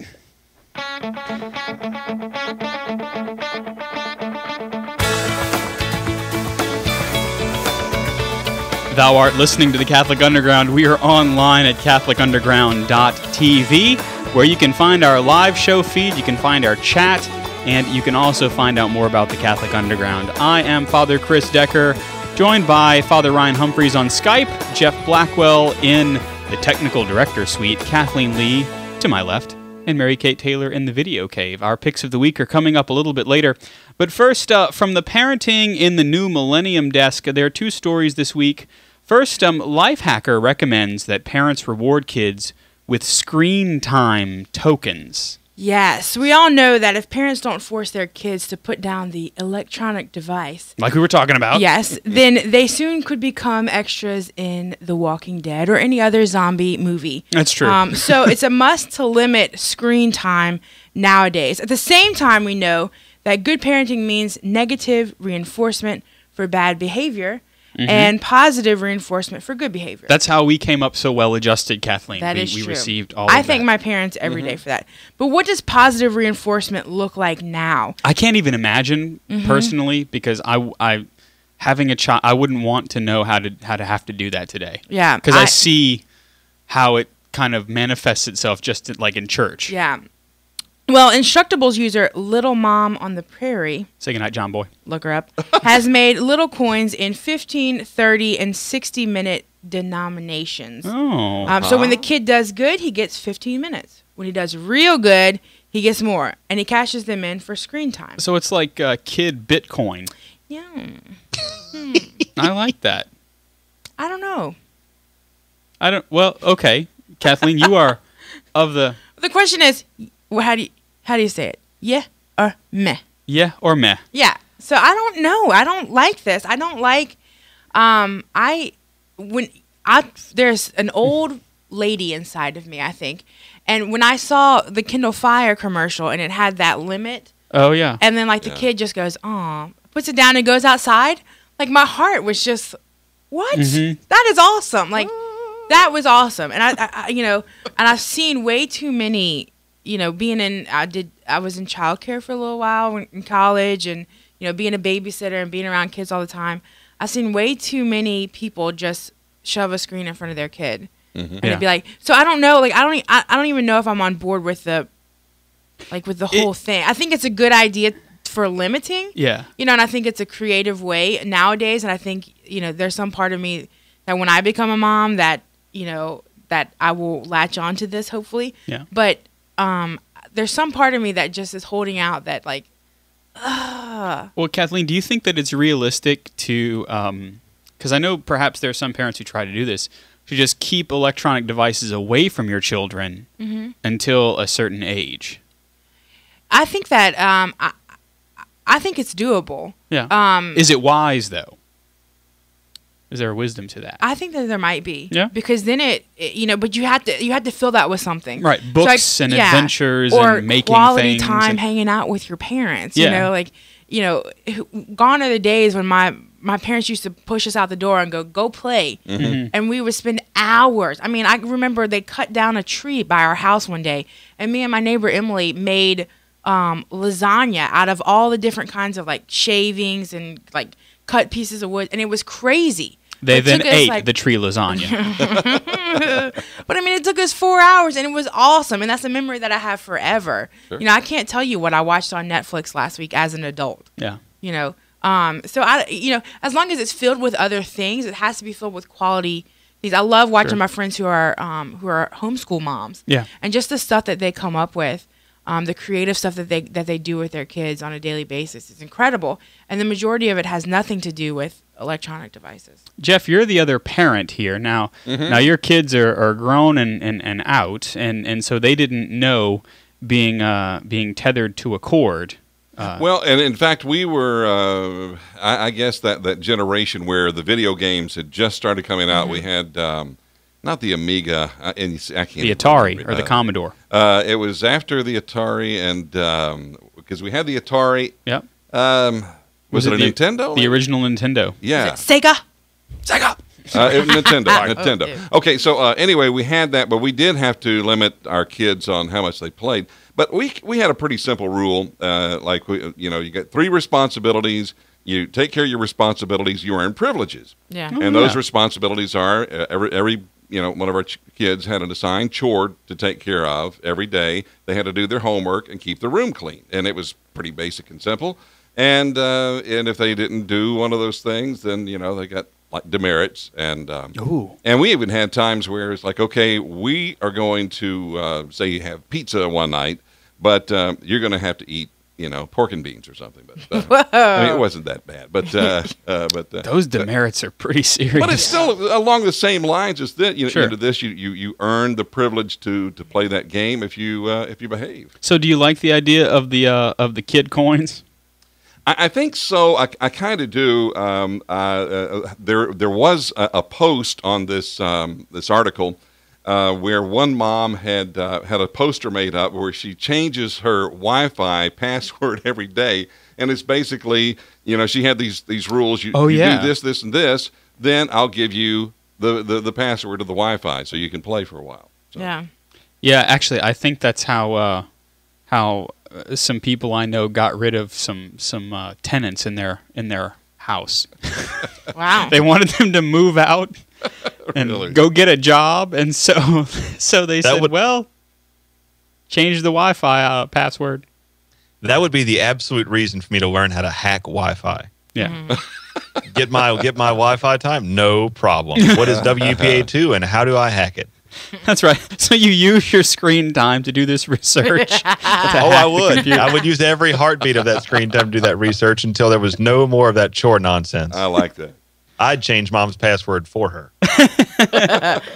Thou art listening to the Catholic Underground. We are online at catholicunderground.tv, where you can find our live show feed, you can find our chat, and you can also find out more about the Catholic Underground. I am Father Chris Decker. Joined by Father Ryan Humphries on Skype, Jeff Blackwell in the technical director suite, Kathleen Lee to my left, and Mary Kate Taylor in the video cave. Our picks of the week are coming up a little bit later. But first, from the Parenting in the New Millennium desk, there are two stories this week. First, Lifehacker recommends that parents reward kids with screen time tokens. Yes, we all know that if parents don't force their kids to put down the electronic device, like we were talking about, yes, then they soon could become extras in The Walking Dead or any other zombie movie. That's true. So it's a must to limit screen time nowadays. At the same time, we know that good parenting means negative reinforcement for bad behavior. Mm-hmm. And positive reinforcement for good behavior. That's how we came up so well adjusted, Kathleen. That is we true. Received all of that. I thank my parents every day for that. But what does positive reinforcement look like now? I can't even imagine personally, because I having a child, I wouldn't want to know how to have to do that today. Yeah, because I see how it kind of manifests itself just like in church. Yeah. Well, Instructables user Little Mom on the Prairie, say goodnight, John Boy, look her up, has made little coins in 15, 30, and 60-minute denominations. Oh. So when the kid does good, he gets 15 minutes. When he does real good, he gets more. And he cashes them in for screen time. So it's like kid Bitcoin. Yeah. I like that. I don't know. Well, okay. Kathleen, you are of the... The question is... Well, how do you say it? Yeah or meh? Yeah or meh? Yeah. So I don't know. I don't like this. I don't like. There's an old lady inside of me, I think, and when I saw the Kindle Fire commercial and it had that limit. Oh yeah. And then the kid just goes, "Aw," puts it down and goes outside. Like my heart was just, what? Mm-hmm. That is awesome. Like that was awesome. And I and I've seen way too many. Being I was in childcare for a little while in college, and being a babysitter and being around kids all the time. I've seen way too many people just shove a screen in front of their kid, and it'd be like. So I don't know. Like I don't even know if I'm on board with the whole thing. I think it's a good idea for limiting. Yeah. And I think it's a creative way nowadays, and I think there's some part of me that when I become a mom that that I will latch on to this hopefully. Yeah. But there's some part of me that just is holding out that Well, Kathleen, do you think that it's realistic to, because I know perhaps there are some parents who try to do this, to just keep electronic devices away from your children until a certain age? I think that, I think it's doable. Yeah. Is it wise, though? Is there a wisdom to that? I think that there might be. Yeah. Because then but you have to fill that with something. Right. Books and adventures and making quality things. time hanging out with your parents. Yeah. Gone are the days when my parents used to push us out the door and go play. Mm-hmm. And we would spend hours. I mean, I remember they cut down a tree by our house one day, and me and my neighbor Emily made lasagna out of all the different kinds of shavings and cut pieces of wood, and it was crazy. They then ate the tree lasagna. But I mean, it took us 4 hours, and it was awesome, and that's a memory that I have forever. Sure. I can't tell you what I watched on Netflix last week as an adult. Yeah. So as long as it's filled with other things, it has to be filled with quality things. I love watching my friends who are homeschool moms. Yeah. And just the stuff that they come up with. The creative stuff that they do with their kids on a daily basis is incredible, and the majority of it has nothing to do with electronic devices. Jeff, you're the other parent here now. Now your kids are grown and out, and so they didn't know being tethered to a cord. Well, and in fact, we were, I guess that generation where the video games had just started coming out. We had. Not the Amiga, and I can't the Atari or the Commodore. It was after the Atari, and because we had the Atari. Yep. Was it a Nintendo? The original Nintendo. Yeah. Sega. Nintendo. Nintendo. Okay, so anyway, we had that, but we did have to limit our kids on how much they played. But we had a pretty simple rule, you get 3 responsibilities. You take care of your responsibilities. You earn privileges. Yeah. And those responsibilities are every one of our kids had an assigned chore to take care of every day. They had to do their homework and keep the room clean. And it was pretty basic and simple. And if they didn't do one of those things, then they got like demerits. And we even had times where it's like, okay, we are going to say have pizza one night, but you're going to have to eat pork and beans or something. But I mean, it wasn't that bad. But those demerits are pretty serious. But it's still along the same lines as that. Sure. Into this, you earn the privilege to play that game if you behave. So, do you like the idea of the kid coins? I think so. I kind of do. There was a post on this article where one mom had a poster made up where she changes her Wi-Fi password every day, and it's basically she had these rules. You do this, and this, then I'll give you the password to the Wi-Fi so you can play for a while. So. Yeah. Actually, I think that's how some people I know got rid of some tenants in their house. Wow. They wanted them to move out and go get a job, and so they said, well, change the Wi-Fi password. That would be the absolute reason for me to learn how to hack Wi-Fi. Yeah. Get my Wi-Fi time? No problem. What is WPA2 and how do I hack it? That's right. So you use your screen time to do this research. I would. I would use every heartbeat of that screen time to do that research until there was no more of that chore nonsense. I like that. I'd change Mom's password for her.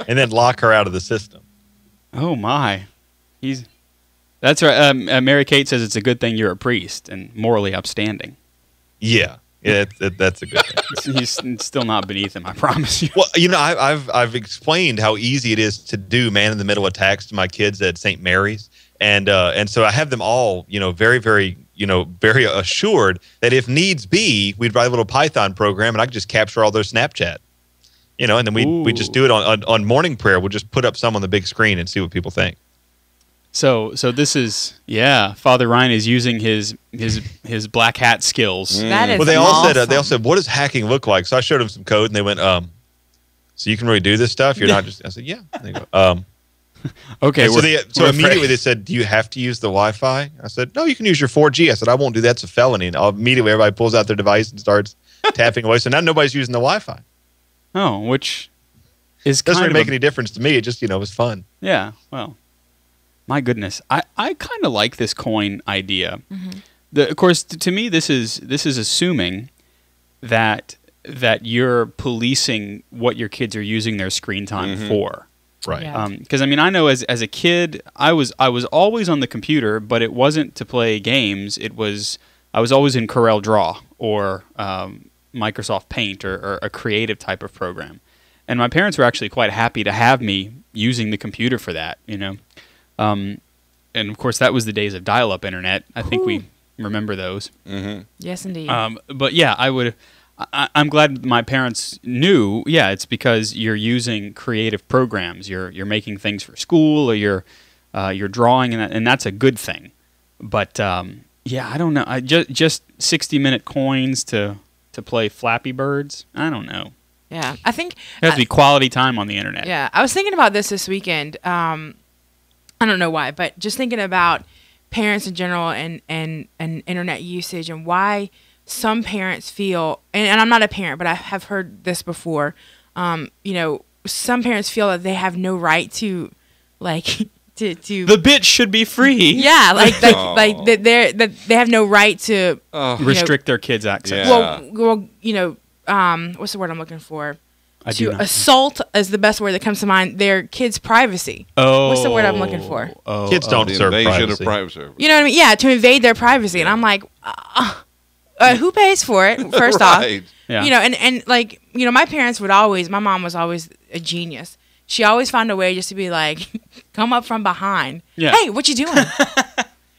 And then lock her out of the system. Oh, my. That's right. Mary Kate says it's a good thing you're a priest and morally upstanding. Yeah. Yeah, that's a good thing. He's still not beneath him, I promise you. Well, I've explained how easy it is to do man-in-the-middle attacks to my kids at St. Mary's, and so I have them all, very, very, very assured that if needs be, we'd write a little Python program, and I could just capture all their Snapchat, and then we just do it on morning prayer. We'll just put up some on the big screen and see what people think. So this is Father Ryan is using his black hat skills. That is well, they awesome. all said, what does hacking look like? So I showed them some code, and they went, so you can really do this stuff? You're not just. I said, yeah. And they go, okay. So immediately they said, do you have to use the Wi-Fi? I said, no, you can use your 4G. I said, I won't do that. It's a felony. And immediately everybody pulls out their device and starts tapping away. So now nobody's using the Wi-Fi. Oh, which is doesn't really make any difference to me. It just was fun. Yeah. Well. My goodness, I kind of like this coin idea. Mm-hmm. Of course, to me, this is assuming that you're policing what your kids are using their screen time for. Right. Because I mean, I know as a kid, I was always on the computer, but it wasn't to play games. I was always in Corel Draw or Microsoft Paint or a creative type of program, and my parents were actually quite happy to have me using the computer for that. And of course, that was the days of dial-up internet. I think we remember those. Mm-hmm. Yes, indeed. But yeah, I'm glad my parents knew. Yeah, it's because you're using creative programs. You're making things for school, or you're drawing, and that's a good thing. But yeah, I don't know. Just 60-minute coins to play Flappy Birds. I don't know. Yeah, I think it has to be quality time on the internet. Yeah, I was thinking about this weekend. I don't know why, but just thinking about parents in general and internet usage and why some parents feel, and I'm not a parent, but I have heard this before, some parents feel that they have no right to, the bit should be free. Yeah, that they have no right to restrict their kids' access. Yeah. Well, what's the word I'm looking for? To assault is the best word that comes to mind. Their kids' privacy. Oh, what's the word I'm looking for? Kids don't deserve invasion privacy. of privacy. You know what I mean? Yeah, to invade their privacy, and I'm like, who pays for it? First off, yeah. and my parents would always. My mom was always a genius. She always found a way just to be like, come up from behind. Yeah. Hey, what you doing?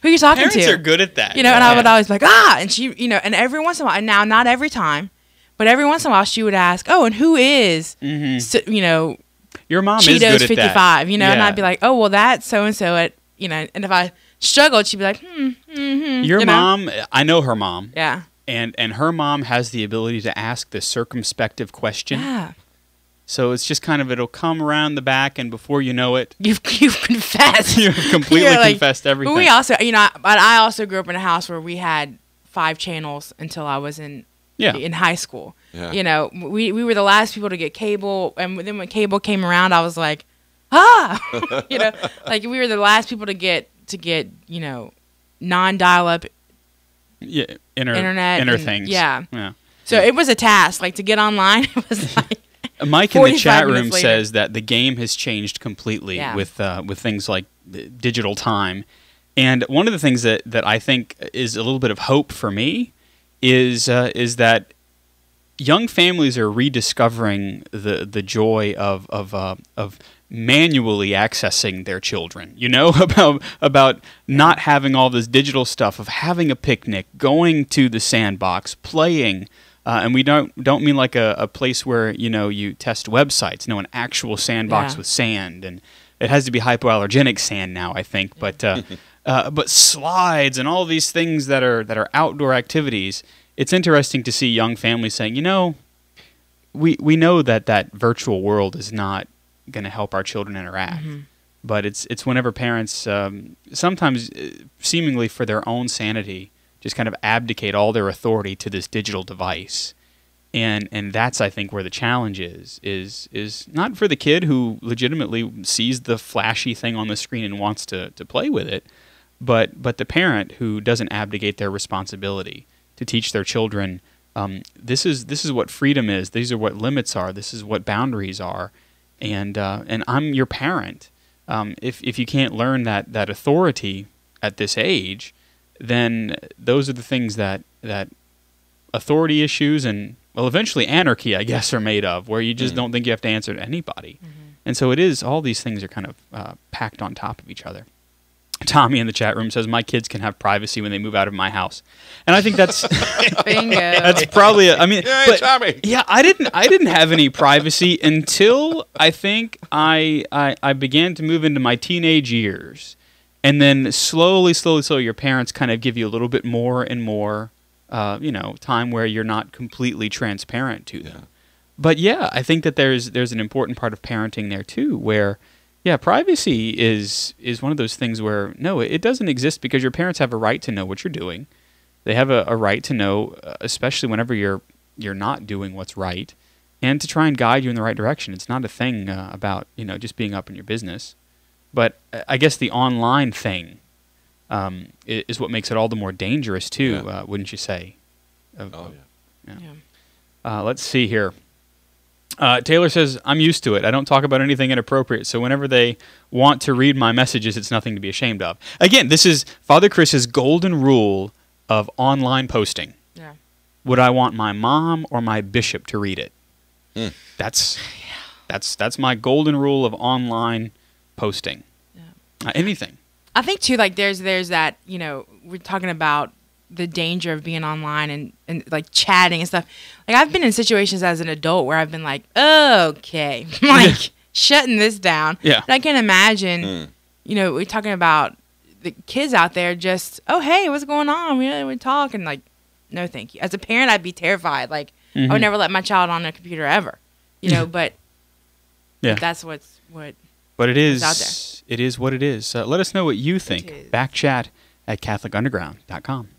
Who you talking Parents to? are good at that. And I would always be like, and she, and every once in a while, and now not every time. But every once in a while, she would ask, "Oh, and who is, your mom Cheetos is good at 55?" that. And I'd be like, "Oh, well, that's so and so at, And if I struggled, she'd be like, Your mom, I know her mom. Yeah. And her mom has the ability to ask the circumspective question. Yeah. So it's just kind of it'll come around the back, and before you know it, you've confessed. You've completely confessed everything. But we also, I also grew up in a house where we had 5 channels until I was in high school. Yeah. You know, we were the last people to get cable, and then when cable came around, I was like, ah, you know, like we were the last people to get you know, non-dial-up internet things. Yeah. So it was a task, like to get online. It was like Mike in the chat 45 room minutes later. says that the game has changed completely with things like digital time. And one of the things that I think is a little bit of hope for me is that young families are rediscovering the joy of manually accessing their children. You know, about not having all this digital stuff, of having a picnic, going to the sandbox, playing. And we don't mean like a place where, you know, you test websites. No, an actual sandbox with sand, and it has to be hypoallergenic sand now, I think. But slides and all these things that are outdoor activities. It's interesting to see young families saying, you know, we know that virtual world is not going to help our children interact. But it's whenever parents sometimes seemingly for their own sanity just kind of abdicate all their authority to this digital device. And that's, I think, where the challenge is not for the kid who legitimately sees the flashy thing on the screen and wants to play with it, but the parent who doesn't abdicate their responsibility to teach their children, this is what freedom is, these are what limits are, this is what boundaries are, and I'm your parent. If you can't learn that authority at this age, then those are the things that authority issues and, well, eventually anarchy, I guess, are made of, where you just don't think you have to answer to anybody. And so it is, all these things are kind of packed on top of each other. Tommy in the chat room says, my kids can have privacy when they move out of my house. And I think that's bingo. That's probably Tommy. Yeah, I didn't have any privacy until I think I began to move into my teenage years. And then slowly, your parents kind of give you a little bit more and more, time where you're not completely transparent to them. But yeah, I think that there's an important part of parenting there too, where, privacy is one of those things where, no, it doesn't exist because your parents have a right to know what you're doing. They have a right to know, especially whenever you're not doing what's right, and to try and guide you in the right direction. It's not a thing about, just being up in your business. But I guess the online thing is what makes it all the more dangerous too, wouldn't you say? Let's see here. Taylor says, I'm used to it. I don't talk about anything inappropriate, so whenever they want to read my messages, it's nothing to be ashamed of. Again, this is Father Chris's golden rule of online posting. Yeah. Would I want my mom or my bishop to read it? That's my golden rule of online posting. Anything. I think too, like there's that, we're talking about the danger of being online and like chatting and stuff. Like I've been in situations as an adult where I've been like, okay, like shutting this down. Yeah. And I can imagine, we're talking about the kids out there just, oh, hey, what's going on? We talk, and like, no, thank you. As a parent, I'd be terrified. Like I would never let my child on a computer ever, but that's what But it is out there. It is what it is. Let us know what you think. Backchat at CatholicUnderground.com.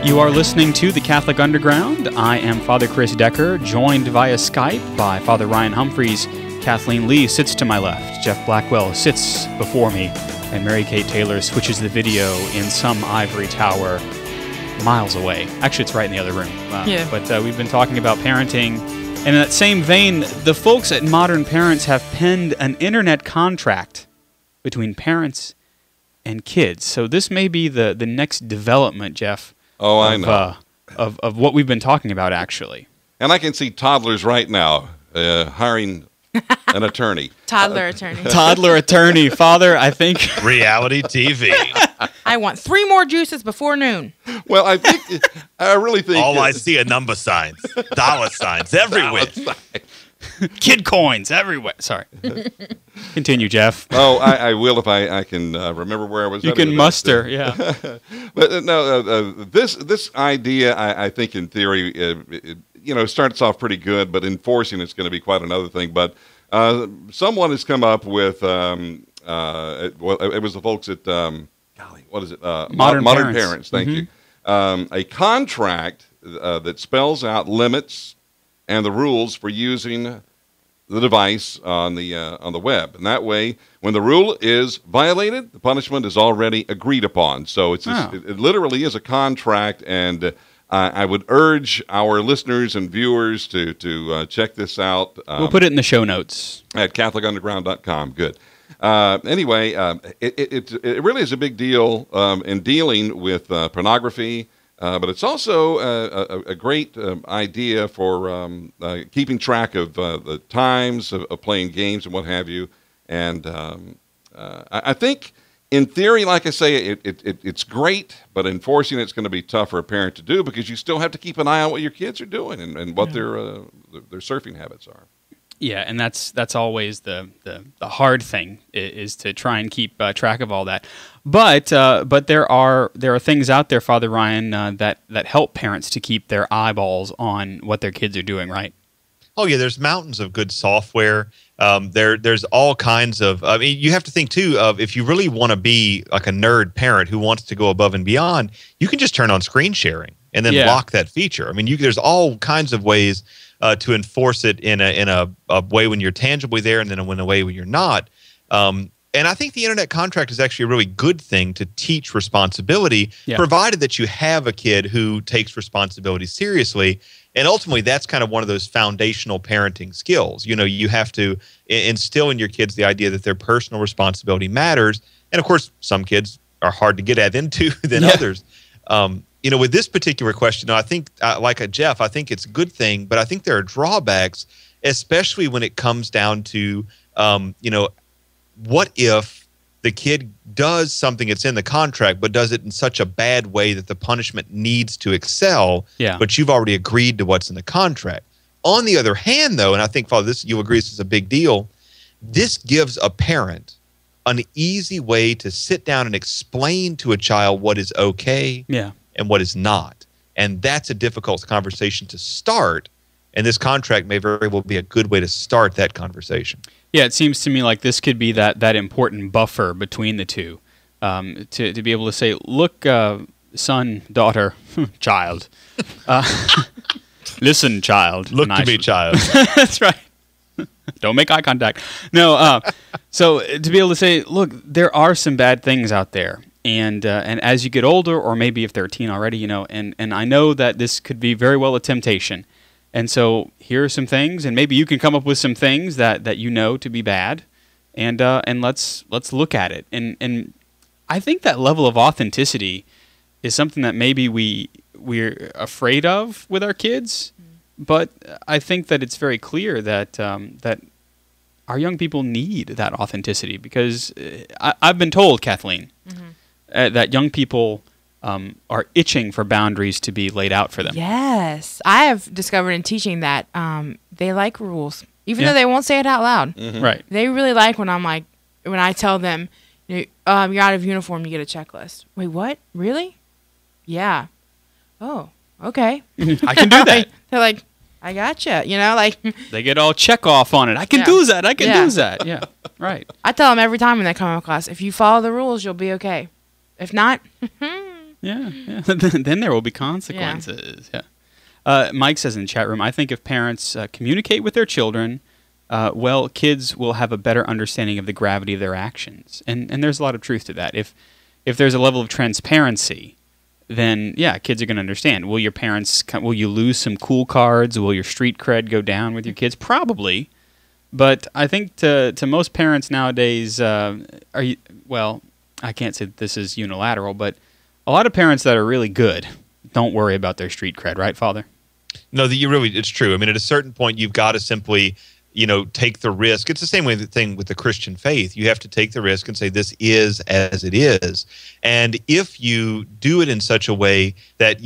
You are listening to the Catholic Underground. I am Father Chris Decker, joined via Skype by Father Ryan Humphries. Kathleen Lee sits to my left. Jeff Blackwell sits before me. And Mary Kate Taylor switches the video in some ivory tower miles away. Actually, it's right in the other room. But we've been talking about parenting. And in that same vein, the folks at Modern Parents have penned an internet contract between parents and kids. So this may be the next development, Jeff. Oh, I know. Of what we've been talking about, actually. And I can see toddlers right now hiring an attorney. Toddler attorney. Toddler attorney. Father, I think. Reality TV. I want 3 more juices before noon. Well, I really think. All I see are number signs, dollar signs everywhere. Kid coins everywhere. Sorry. Continue, Jeff. Oh, I will if I can remember where I was. You can muster, yeah. But no, this idea, I think in theory, starts off pretty good, but enforcing it's going to be quite another thing. But someone has come up with it was the folks at golly, what is it? Modern Parents. Thank Mhm. you. A contract that spells out limits and the rules for using the device on the web, and that way, when the rule is violated, the punishment is already agreed upon. So it literally is a contract, and I would urge our listeners and viewers to check this out. We'll put it in the show notes at CatholicUnderground.com. Good. Anyway, it really is a big deal in dealing with pornography. But it's also a great idea for keeping track of the times of playing games and what have you. And I think, in theory, like I say, it's great, but enforcing it's going to be tough for a parent to do because you still have to keep an eye on what your kids are doing and what their surfing habits are. Yeah, and that's always the hard thing is to try and keep track of all that. But there are things out there, Father Ryan, that help parents to keep their eyeballs on what their kids are doing, right? Oh yeah, there's mountains of good software. There's all kinds of. I mean, you have to think too of if you really want to be like a nerd parent who wants to go above and beyond, you can just turn on screen sharing and then lock that feature. I mean, there's all kinds of ways to enforce it in a way when you're tangibly there, and then in a way when you're not. And I think the internet contract is actually a really good thing to teach responsibility, provided that you have a kid who takes responsibility seriously. And ultimately, that's kind of one of those foundational parenting skills. You have to instill in your kids the idea that their personal responsibility matters. And of course, some kids are hard to get into than others. With this particular question, I think, like Jeff, I think it's a good thing, but I think there are drawbacks, especially when it comes down to, what if the kid does something that's in the contract, but does it in such a bad way that the punishment needs to excel, but you've already agreed to what's in the contract. On the other hand, though, and I think, Father, you'll agree this is a big deal, this gives a parent an easy way to sit down and explain to a child what is okay and what is not. And that's a difficult conversation to start, and this contract may very well be a good way to start that conversation. Yeah, it seems to me like this could be that important buffer between the two, to be able to say, look, son, daughter, child, listen, child. Look to me, child. That's right. Don't make eye contact. No, so to be able to say, look, there are some bad things out there. And as you get older, or maybe if they're a teen already, and I know that this could be very well a temptation. And so here are some things, and maybe you can come up with some things that you know to be bad, and let's look at it. And I think that level of authenticity is something that maybe we're afraid of with our kids, but I think that it's very clear that that our young people need that authenticity, because I've been told, Kathleen, that young people are itching for boundaries to be laid out for them. Yes. I have discovered in teaching that they like rules, even though they won't say it out loud. Right. They really like when I tell them, you're out of uniform, you get a checklist. Wait, what? Really? Yeah. Oh, okay. I can do that. They're like, I gotcha. They get all check off on it. I can do that. I can do that. Yeah. Right. I tell them every time when they come to class, if you follow the rules, you'll be okay. If not, Yeah. Then there will be consequences. Yeah. Mike says in the chat room, I think if parents communicate with their children, kids will have a better understanding of the gravity of their actions. And there's a lot of truth to that. If there's a level of transparency, then kids are going to understand. Will you lose some cool cards? Will your street cred go down with your kids? Probably. But I think to most parents nowadays, I can't say that this is unilateral, but a lot of parents that are really good don't worry about their street cred, right, Father? No, it's true. I mean, at a certain point, you've got to simply, take the risk. It's the same thing with the Christian faith. You have to take the risk and say, this is as it is. And if you do it in such a way that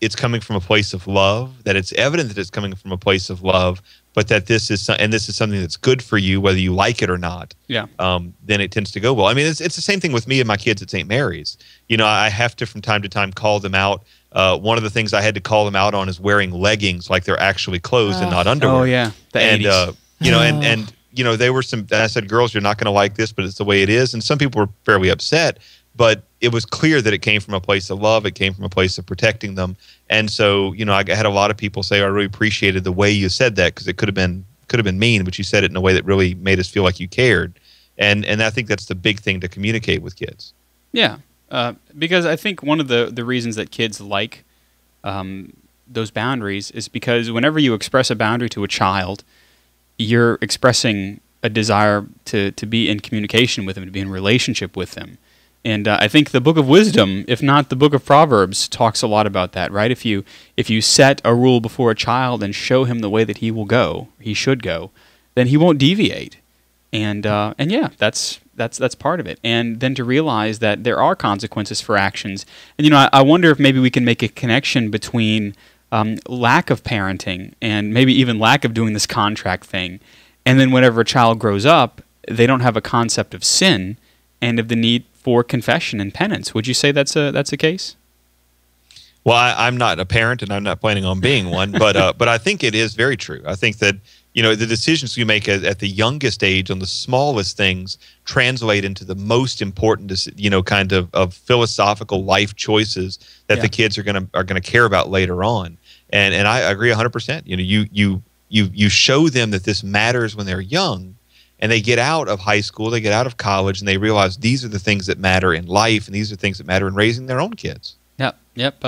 it's coming from a place of love, that it's evident that it's coming from a place of love, but that this is something that's good for you, whether you like it or not. Yeah. Then it tends to go well. I mean, it's the same thing with me and my kids at St. Mary's. I have to from time to time call them out. One of the things I had to call them out on is wearing leggings like they're actually clothes and not underwear. Oh yeah, the 80s. And there were some, I said, girls, you're not going to like this, but it's the way it is. And some people were fairly upset, but it was clear that it came from a place of love. It came from a place of protecting them. And so, I had a lot of people say, I really appreciated the way you said that, because it could have been mean, but you said it in a way that really made us feel like you cared. And I think that's the big thing to communicate with kids. Yeah, because I think one of the reasons that kids like those boundaries is because whenever you express a boundary to a child, you're expressing a desire to be in communication with them, to be in relationship with them. And I think the Book of Wisdom, if not the Book of Proverbs, talks a lot about that, right? If you set a rule before a child and show him the way that he will go, he should go, then he won't deviate. And yeah, that's part of it. And then to realize that there are consequences for actions. And I wonder if maybe we can make a connection between lack of parenting and maybe even lack of doing this contract thing. And then whenever a child grows up, they don't have a concept of sin and of the need for confession and penance. Would you say that's a case? Well, I'm not a parent, and I'm not planning on being one, but I think it is very true. I think that the decisions you make at the youngest age on the smallest things translate into the most important, kind of philosophical life choices that the kids are gonna care about later on. And I agree 100%. You show them that this matters when they're young, and they get out of high school, they get out of college, and they realize these are the things that matter in life, and these are things that matter in raising their own kids. Yep.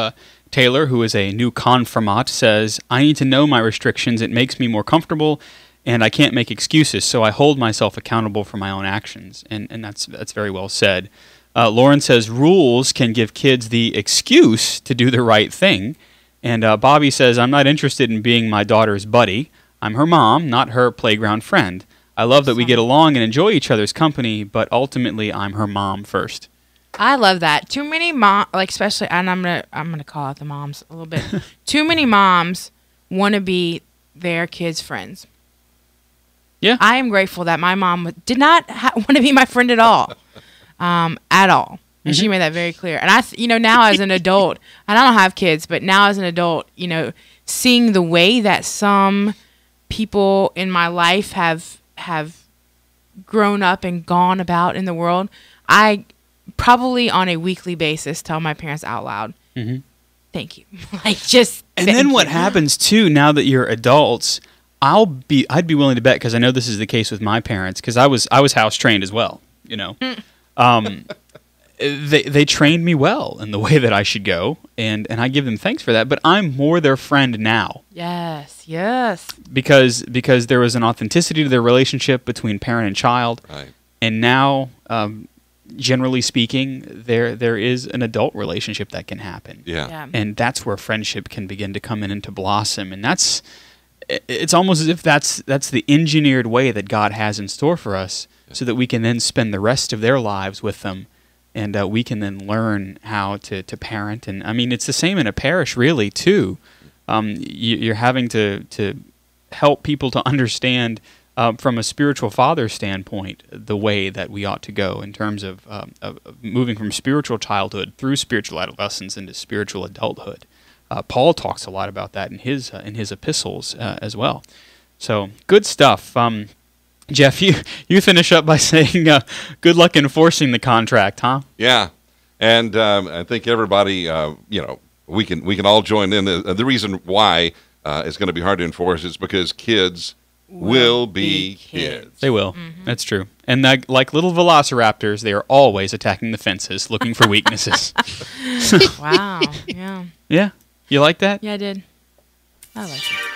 Taylor, who is a new confirmant, says, I need to know my restrictions. It makes me more comfortable, and I can't make excuses, so I hold myself accountable for my own actions. And that's very well said. Lauren says, rules can give kids the excuse to do the right thing. And Bobby says, I'm not interested in being my daughter's buddy. I'm her mom, not her playground friend. I love that we get along and enjoy each other's company, but ultimately I'm her mom first. I love that. Too many especially, and I'm gonna call out the moms a little bit. Too many moms want to be their kids' friends. Yeah, I am grateful that my mom did not want to be my friend at all, and she made that very clear. And I, now as an adult, and I don't have kids, but now as an adult, seeing the way that some people in my life have grown up and gone about in the world, I probably on a weekekly basis tell my parents out loud, thank you. And then what happens too, now that you're adults, I'd be willing to bet, because I know this is the case with my parents, because I was house trained as well, they trained me well in the way that I should go, and I give them thanks for that, but I'm more their friend now. Yes. Because there was an authenticity to their relationship between parent and child. Right. And now, generally speaking, there is an adult relationship that can happen. Yeah. And that's where friendship can begin to come in and to blossom. And it's almost as if that's the engineered way that God has in store for us, so that we can then spend the rest of their lives with them. And we can then learn how to parent. And I mean, it's the same in a parish, really, too. You're having to help people to understand, from a spiritual father standpoint, the way that we ought to go in terms of moving from spiritual childhood through spiritual adolescence into spiritual adulthood. Paul talks a lot about that in his epistles as well. So good stuff. Jeff, you finish up by saying good luck enforcing the contract, huh? Yeah, and I think everybody, we can all join in. The reason why it's going to be hard to enforce is because kids will be kids. They will. Mm-hmm. That's true. And like little velociraptors, they are always attacking the fences, looking for weaknesses. Wow. Yeah. Yeah. You like that? Yeah, I did. I like it.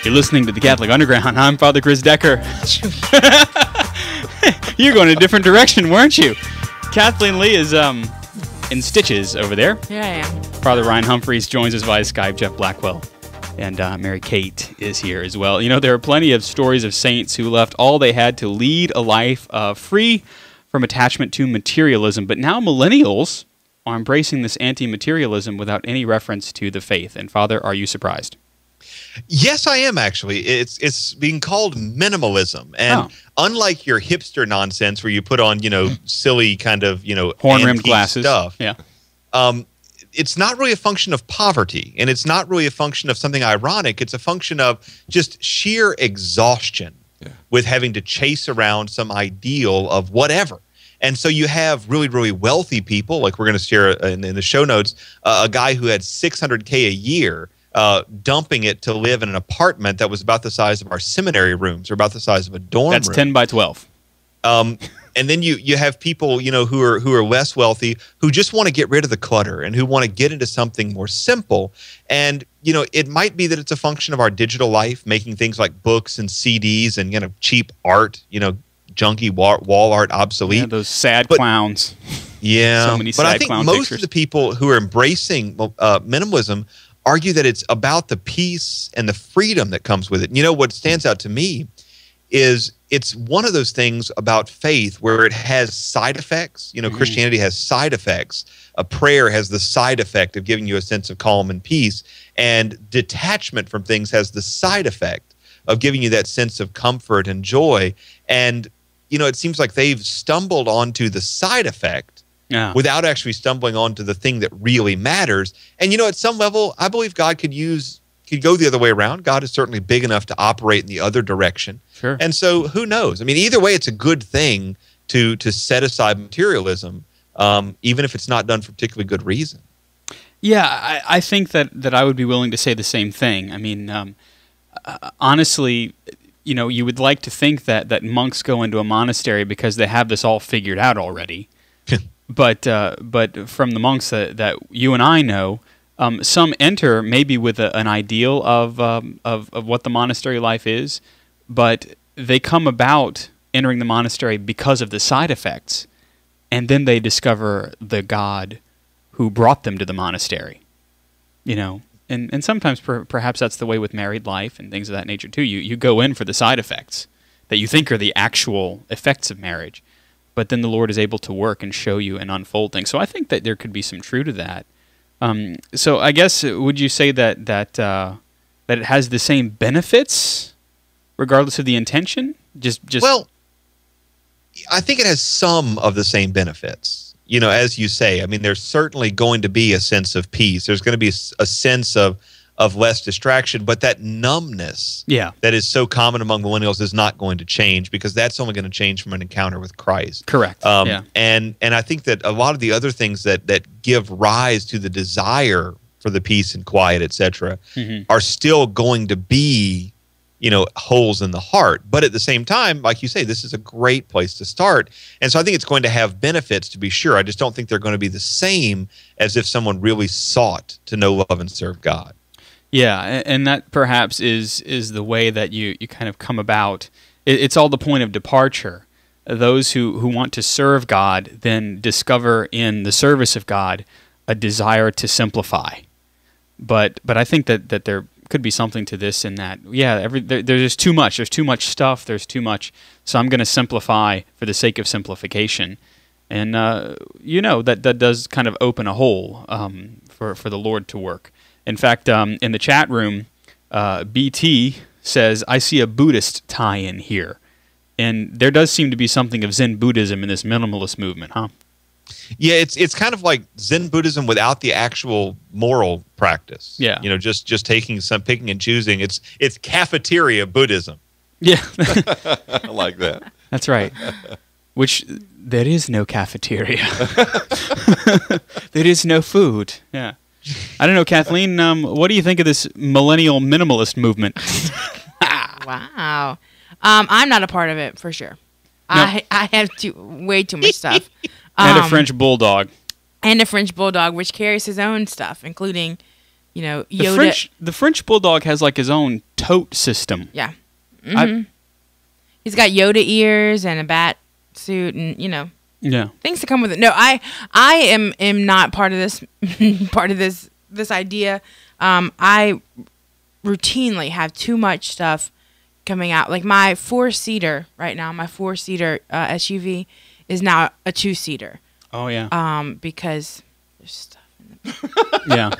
You're listening to the Catholic Underground. I'm Father Chris Decker. You're going a different direction, weren't you? Kathleen Lee is in stitches over there. Here I am. Father Ryan Humphries joins us via Skype. Jeff Blackwell and Mary Kate is here as well. There are plenty of stories of saints who left all they had to lead a life free from attachment to materialism. But now millennials are embracing this anti-materialism without any reference to the faith. And Father, are you surprised? Yes, I am actually. It's being called minimalism, and unlike your hipster nonsense where you put on silly kind of horn-rimmed glasses stuff. Yeah. it's not really a function of poverty, and it's not really a function of something ironic. It's a function of just sheer exhaustion with having to chase around some ideal of whatever. And so you have really, really wealthy people, like we're going to share in the show notes, a guy who had $600K a year, dumping it to live in an apartment that was about the size of our seminary rooms or about the size of a dorm That's room. 10 by 12. And then you have people, who are less wealthy, who just want to get rid of the clutter and who want to get into something more simple. And it might be that it's a function of our digital life, making things like books and CDs and cheap art, junky wall art obsolete. Yeah, those sad clowns. Yeah, so many sad but I think clown most pictures. of the people who are embracing minimalism argue that it's about the peace and the freedom that comes with it. What stands out to me is it's one of those things about faith where it has side effects. Christianity has side effects. A prayer has the side effect of giving you a sense of calm and peace. And detachment from things has the side effect of giving you that sense of comfort and joy. And, it seems like they've stumbled onto the side effect without actually stumbling onto the thing that really matters. And, at some level, I believe God could go the other way around. God is certainly big enough to operate in the other direction. Sure. And so who knows? I mean, either way, it's a good thing to set aside materialism, even if it's not done for particularly good reason. Yeah, I think that I would be willing to say the same thing. I mean, honestly, you would like to think that monks go into a monastery because they have this all figured out already. But from the monks that you and I know, some enter maybe with an ideal of what the monastery life is, but they come about entering the monastery because of the side effects, and then they discover the God who brought them to the monastery. And sometimes perhaps that's the way with married life and things of that nature too. You go in for the side effects that you think are the actual effects of marriage, but then the Lord is able to work and show you and unfold things. So I think that there could be some truth to that. So I guess would you say that it has the same benefits regardless of the intention? Just well, I think it has some of the same benefits. As you say, I mean, there's certainly going to be a sense of peace. There's going to be a sense of less distraction, but that numbness that is so common among millennials is not going to change, because that's only going to change from an encounter with Christ. Correct. And I think that a lot of the other things that give rise to the desire for the peace and quiet, etc., are still going to be, holes in the heart. But at the same time, like you say, this is a great place to start. And so I think it's going to have benefits, to be sure. I just don't think they're going to be the same as if someone really sought to know, love, and serve God. Yeah, and that perhaps is the way that you kind of come about. It's all the point of departure. Those who want to serve God then discover in the service of God a desire to simplify. But I think that there could be something to this in that, there's too much. There's too much stuff. There's too much. So I'm going to simplify for the sake of simplification. And, that does kind of open a hole for the Lord to work. In fact, in the chat room, BT says, I see a Buddhist tie-in here. And there does seem to be something of Zen Buddhism in this minimalist movement, huh? Yeah, it's kind of like Zen Buddhism without the actual moral practice. Yeah. Just picking and choosing. It's cafeteria Buddhism. Yeah. I like that. That's right. Which, there is no cafeteria. There is no food. Yeah. I don't know, Kathleen, what do you think of this millennial minimalist movement? Wow. I'm not a part of it, for sure. No. I have way too much stuff. And a French bulldog. And a French bulldog, which carries his own stuff, including, Yoda. The French bulldog has like his own tote system. Yeah. Mm-hmm. He's got Yoda ears and a bat suit and, Yeah. things to come with it. No, I am not part of this this idea. I routinely have too much stuff coming out. Like my 4-seater right now, my 4-seater SUV is now a 2-seater. Oh yeah. Because there's stuff in the Yeah.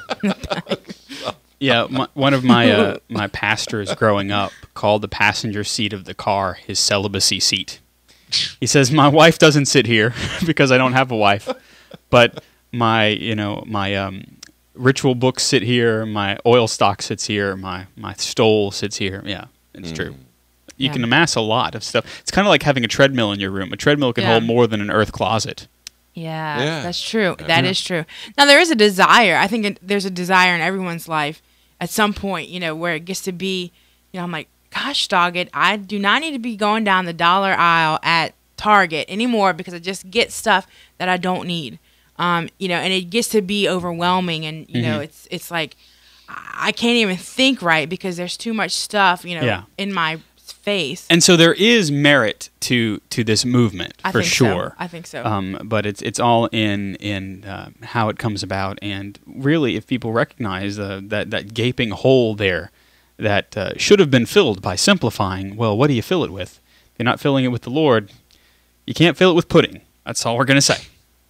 Yeah, one of my my pastors growing up called the passenger seat of the car his celibacy seat. He says, my wife doesn't sit here because I don't have a wife, but my ritual books sit here, my oil stock sits here, my stole sits here. Yeah, it's true. You can amass a lot of stuff. It's kind of like having a treadmill in your room. A treadmill can hold more than an earth closet. Yeah, that's true. That is true. Now, there is a desire. I think there's a desire in everyone's life at some point, where it gets to be, I'm like, gosh, dog it, I do not need to be going down the dollar aisle at Target anymore because I just get stuff that I don't need. And it gets to be overwhelming, and it's like I can't even think right because there's too much stuff, in my face. And so there is merit to this movement for sure. I think so. But it's all in how it comes about, and really, if people recognize that gaping hole there that should have been filled by simplifying, well, what do you fill it with? If you're not filling it with the Lord, you can't fill it with pudding. That's all we're gonna say.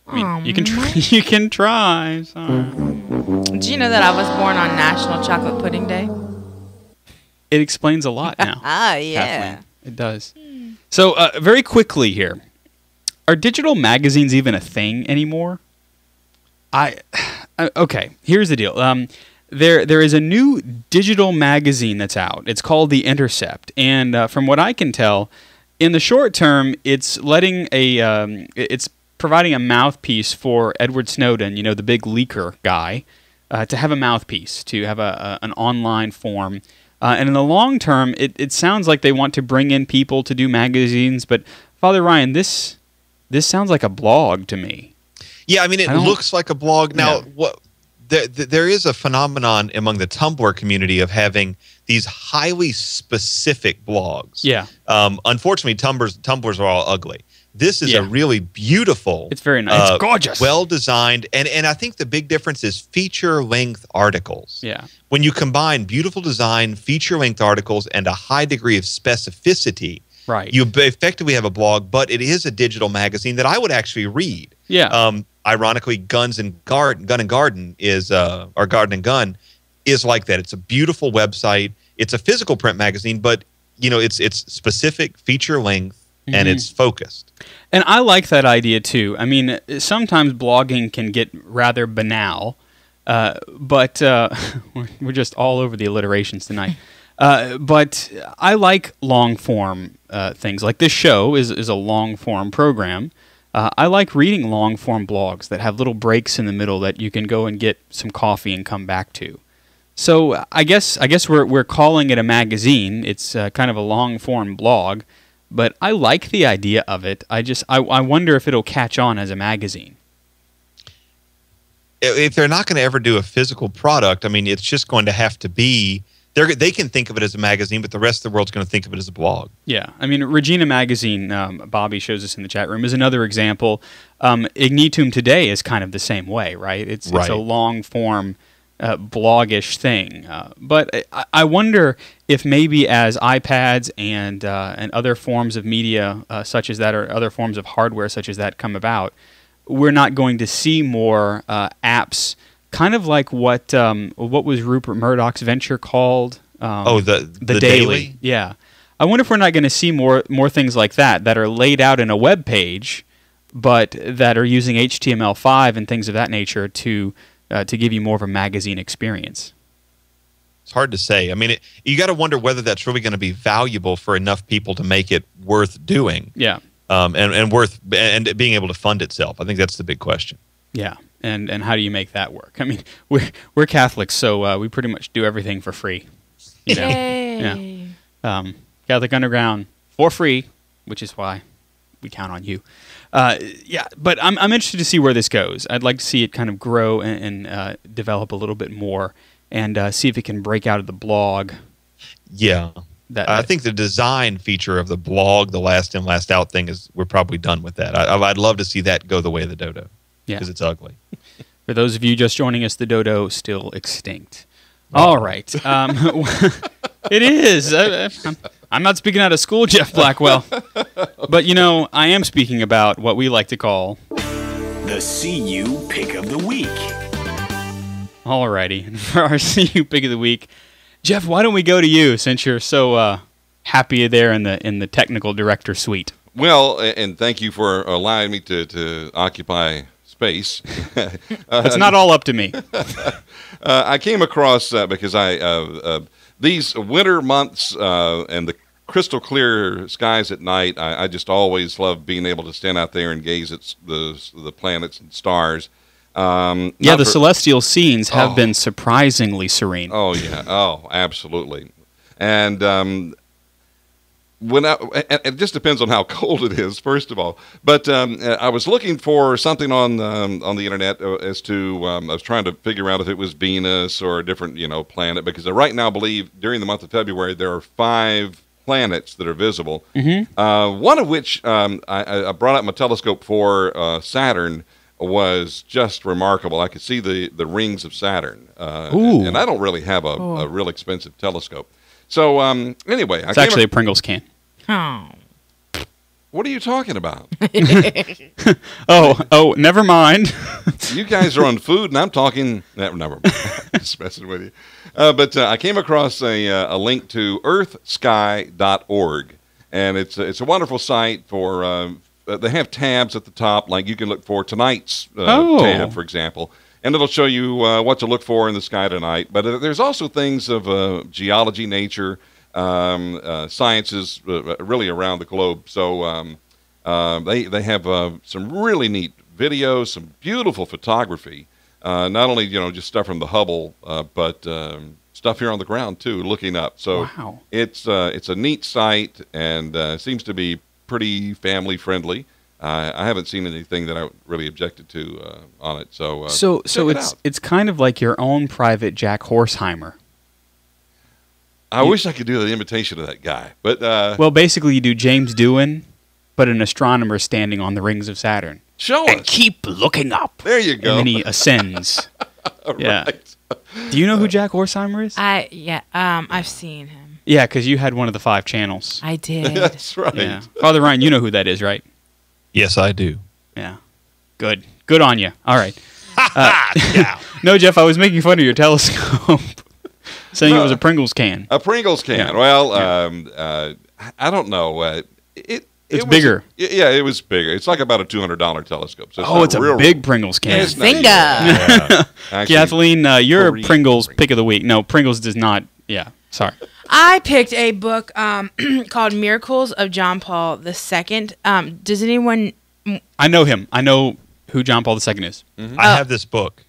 I mean, you can try. You can try. Sorry. Do you know that I was born on National Chocolate Pudding Day? It explains a lot now. Yeah. Kathleen. It does. So, very quickly here, are digital magazines even a thing anymore? Okay, here's the deal. There is a new digital magazine that's out. It's called The Intercept, and from what I can tell, in the short term, it's it's providing a mouthpiece for Edward Snowden, the big leaker guy, to have a mouthpiece, to have an online form. And in the long term, it sounds like they want to bring in people to do magazines. But Father Ryan, this sounds like a blog to me. Yeah, I mean, it looks like a blog. Now, there is a phenomenon among the Tumblr community of having these highly specific blogs. Yeah. Unfortunately, Tumblrs are all ugly. This is a really beautiful. It's very nice. It's gorgeous. Well designed, and I think the big difference is feature length articles. Yeah. When you combine beautiful design, feature length articles, and a high degree of specificity, right, you effectively have a blog. But it is a digital magazine that I would actually read. Yeah. Ironically, Gun and Garden is or Garden and Gun is like that. It's a beautiful website. It's a physical print magazine, but it's specific, feature length. And it's focused. And I like that idea, too. I mean, sometimes blogging can get rather banal, but we're just all over the alliterations tonight. But I like long-form things. Like this show is a long-form program. I like reading long-form blogs that have little breaks in the middle that you can go and get some coffee and come back to. So I guess we're calling it a magazine. It's kind of a long-form blog. But I like the idea of it. I wonder if it'll catch on as a magazine. If they're not going to ever do a physical product, I mean, it's just going to have to be. They can think of it as a magazine, but the rest of the world's going to think of it as a blog. Yeah, I mean, Regina Magazine, Bobby shows us in the chat room, is another example. Ignitum Today is kind of the same way, right? It's a long form. Blogish thing, but I wonder if maybe as iPads and other forms of media such as that, or other forms of hardware such as that come about, we're not going to see more apps, kind of like what was Rupert Murdoch's venture called? The Daily. Yeah, I wonder if we're not going to see more things like that are laid out in a web page, but that are using HTML5 and things of that nature to give you more of a magazine experience. It's hard to say. I mean, you got to wonder whether that's really going to be valuable for enough people to make it worth doing. Yeah. And being able to fund itself. I think that's the big question. Yeah. And how do you make that work? I mean, we're Catholics, so we pretty much do everything for free. Yay. Yeah. Catholic Underground for free, which is why we count on you. But I'm interested to see where this goes. I'd like to see it kind of grow and develop a little bit more, and see if it can break out of the blog. Yeah, I think the design feature of the blog, the last in, last out thing, we're probably done with that. I'd love to see that go the way of the dodo, because it's ugly. For those of you just joining us, the dodo still extinct. All right. It is. I'm not speaking out of school, Jeff Blackwell. But, I am speaking about what we like to call the CU Pick of the Week. All righty. And for our CU Pick of the Week, Jeff, why don't we go to you since you're so happy there in the technical director suite? Well, and thank you for allowing me to occupy space. It's not all up to me. I came across because these winter months and the crystal clear skies at night, I just always love being able to stand out there and gaze at the planets and stars. The celestial scenes have been surprisingly serene. Oh, yeah. Oh, absolutely. And it just depends on how cold it is, first of all. But I was looking for something on the internet as to I was trying to figure out if it was Venus or a different planet, because I right now believe during the month of February there are 5 planets that are visible. One of which I brought out my telescope for Saturn was just remarkable. I could see the rings of Saturn, and I don't really have a real expensive telescope. So anyway, it's actually a Pringles can. Oh. What are you talking about? oh, never mind. You guys are on food, and I'm talking. Never mind. Just messing with you. But I came across a link to earthsky.org, and it's a wonderful site for. They have tabs at the top, like you can look for tonight's tab, for example, and it'll show you what to look for in the sky tonight. But there's also things of geology, nature, sciences, really around the globe. So they have some really neat videos, some beautiful photography. Not only just stuff from the Hubble, but stuff here on the ground too, looking up. So it's a neat site, and seems to be pretty family friendly. I haven't seen anything that I really objected to on it. So it's kind of like your own private Jack Horsheimer. I wish I could do the imitation of that guy, but well, basically you do James Doohan, but an astronomer standing on the rings of Saturn. Show and us. Keep looking up. There you go. And then he ascends. Yeah. Right. Do you know who Jack Horsheimer is? I've seen him. Yeah, because you had one of the 5 channels. I did. That's right. Yeah. Father Ryan, you know who that is, right? Yes, I do. Yeah. Good on you. All right. No, Jeff, I was making fun of your telescope, saying it was a Pringles can. A Pringles can. Yeah. Well, I don't know. It's bigger. It was bigger. It's like about a $200 telescope. So it's a big Pringles can. Zinga. Kathleen, you're a Pringles pick of the week. No, Pringles does not. Yeah, sorry. I picked a book called Miracles of John Paul II. Does anyone... I know him. I know who John Paul II is. Mm-hmm. I have this book.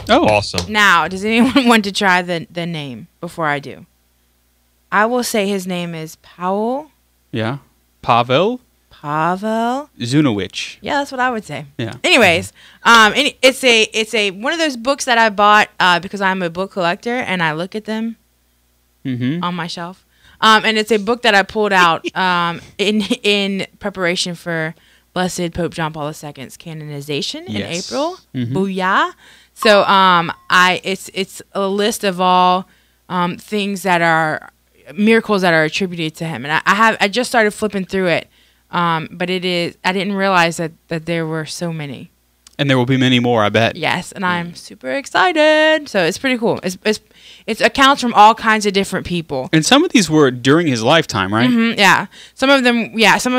Oh. Awesome. Now, does anyone want to try the name before I do? I will say his name is Pavel. Yeah. Pavel Zunowicz. Yeah, that's what I would say. Yeah. Anyways, it's a one of those books that I bought because I'm a book collector and I look at them on my shelf. And it's a book that I pulled out in preparation for Blessed Pope John Paul II's canonization in April. Booyah! So it's a list of all things that are miracles that are attributed to him, and I just started flipping through it, but I didn't realize that there were so many. And there will be many more, I bet. Yes, and I'm super excited. So it's pretty cool. It's accounts from all kinds of different people. And some of these were during his lifetime, right? Mm-hmm, yeah. Some of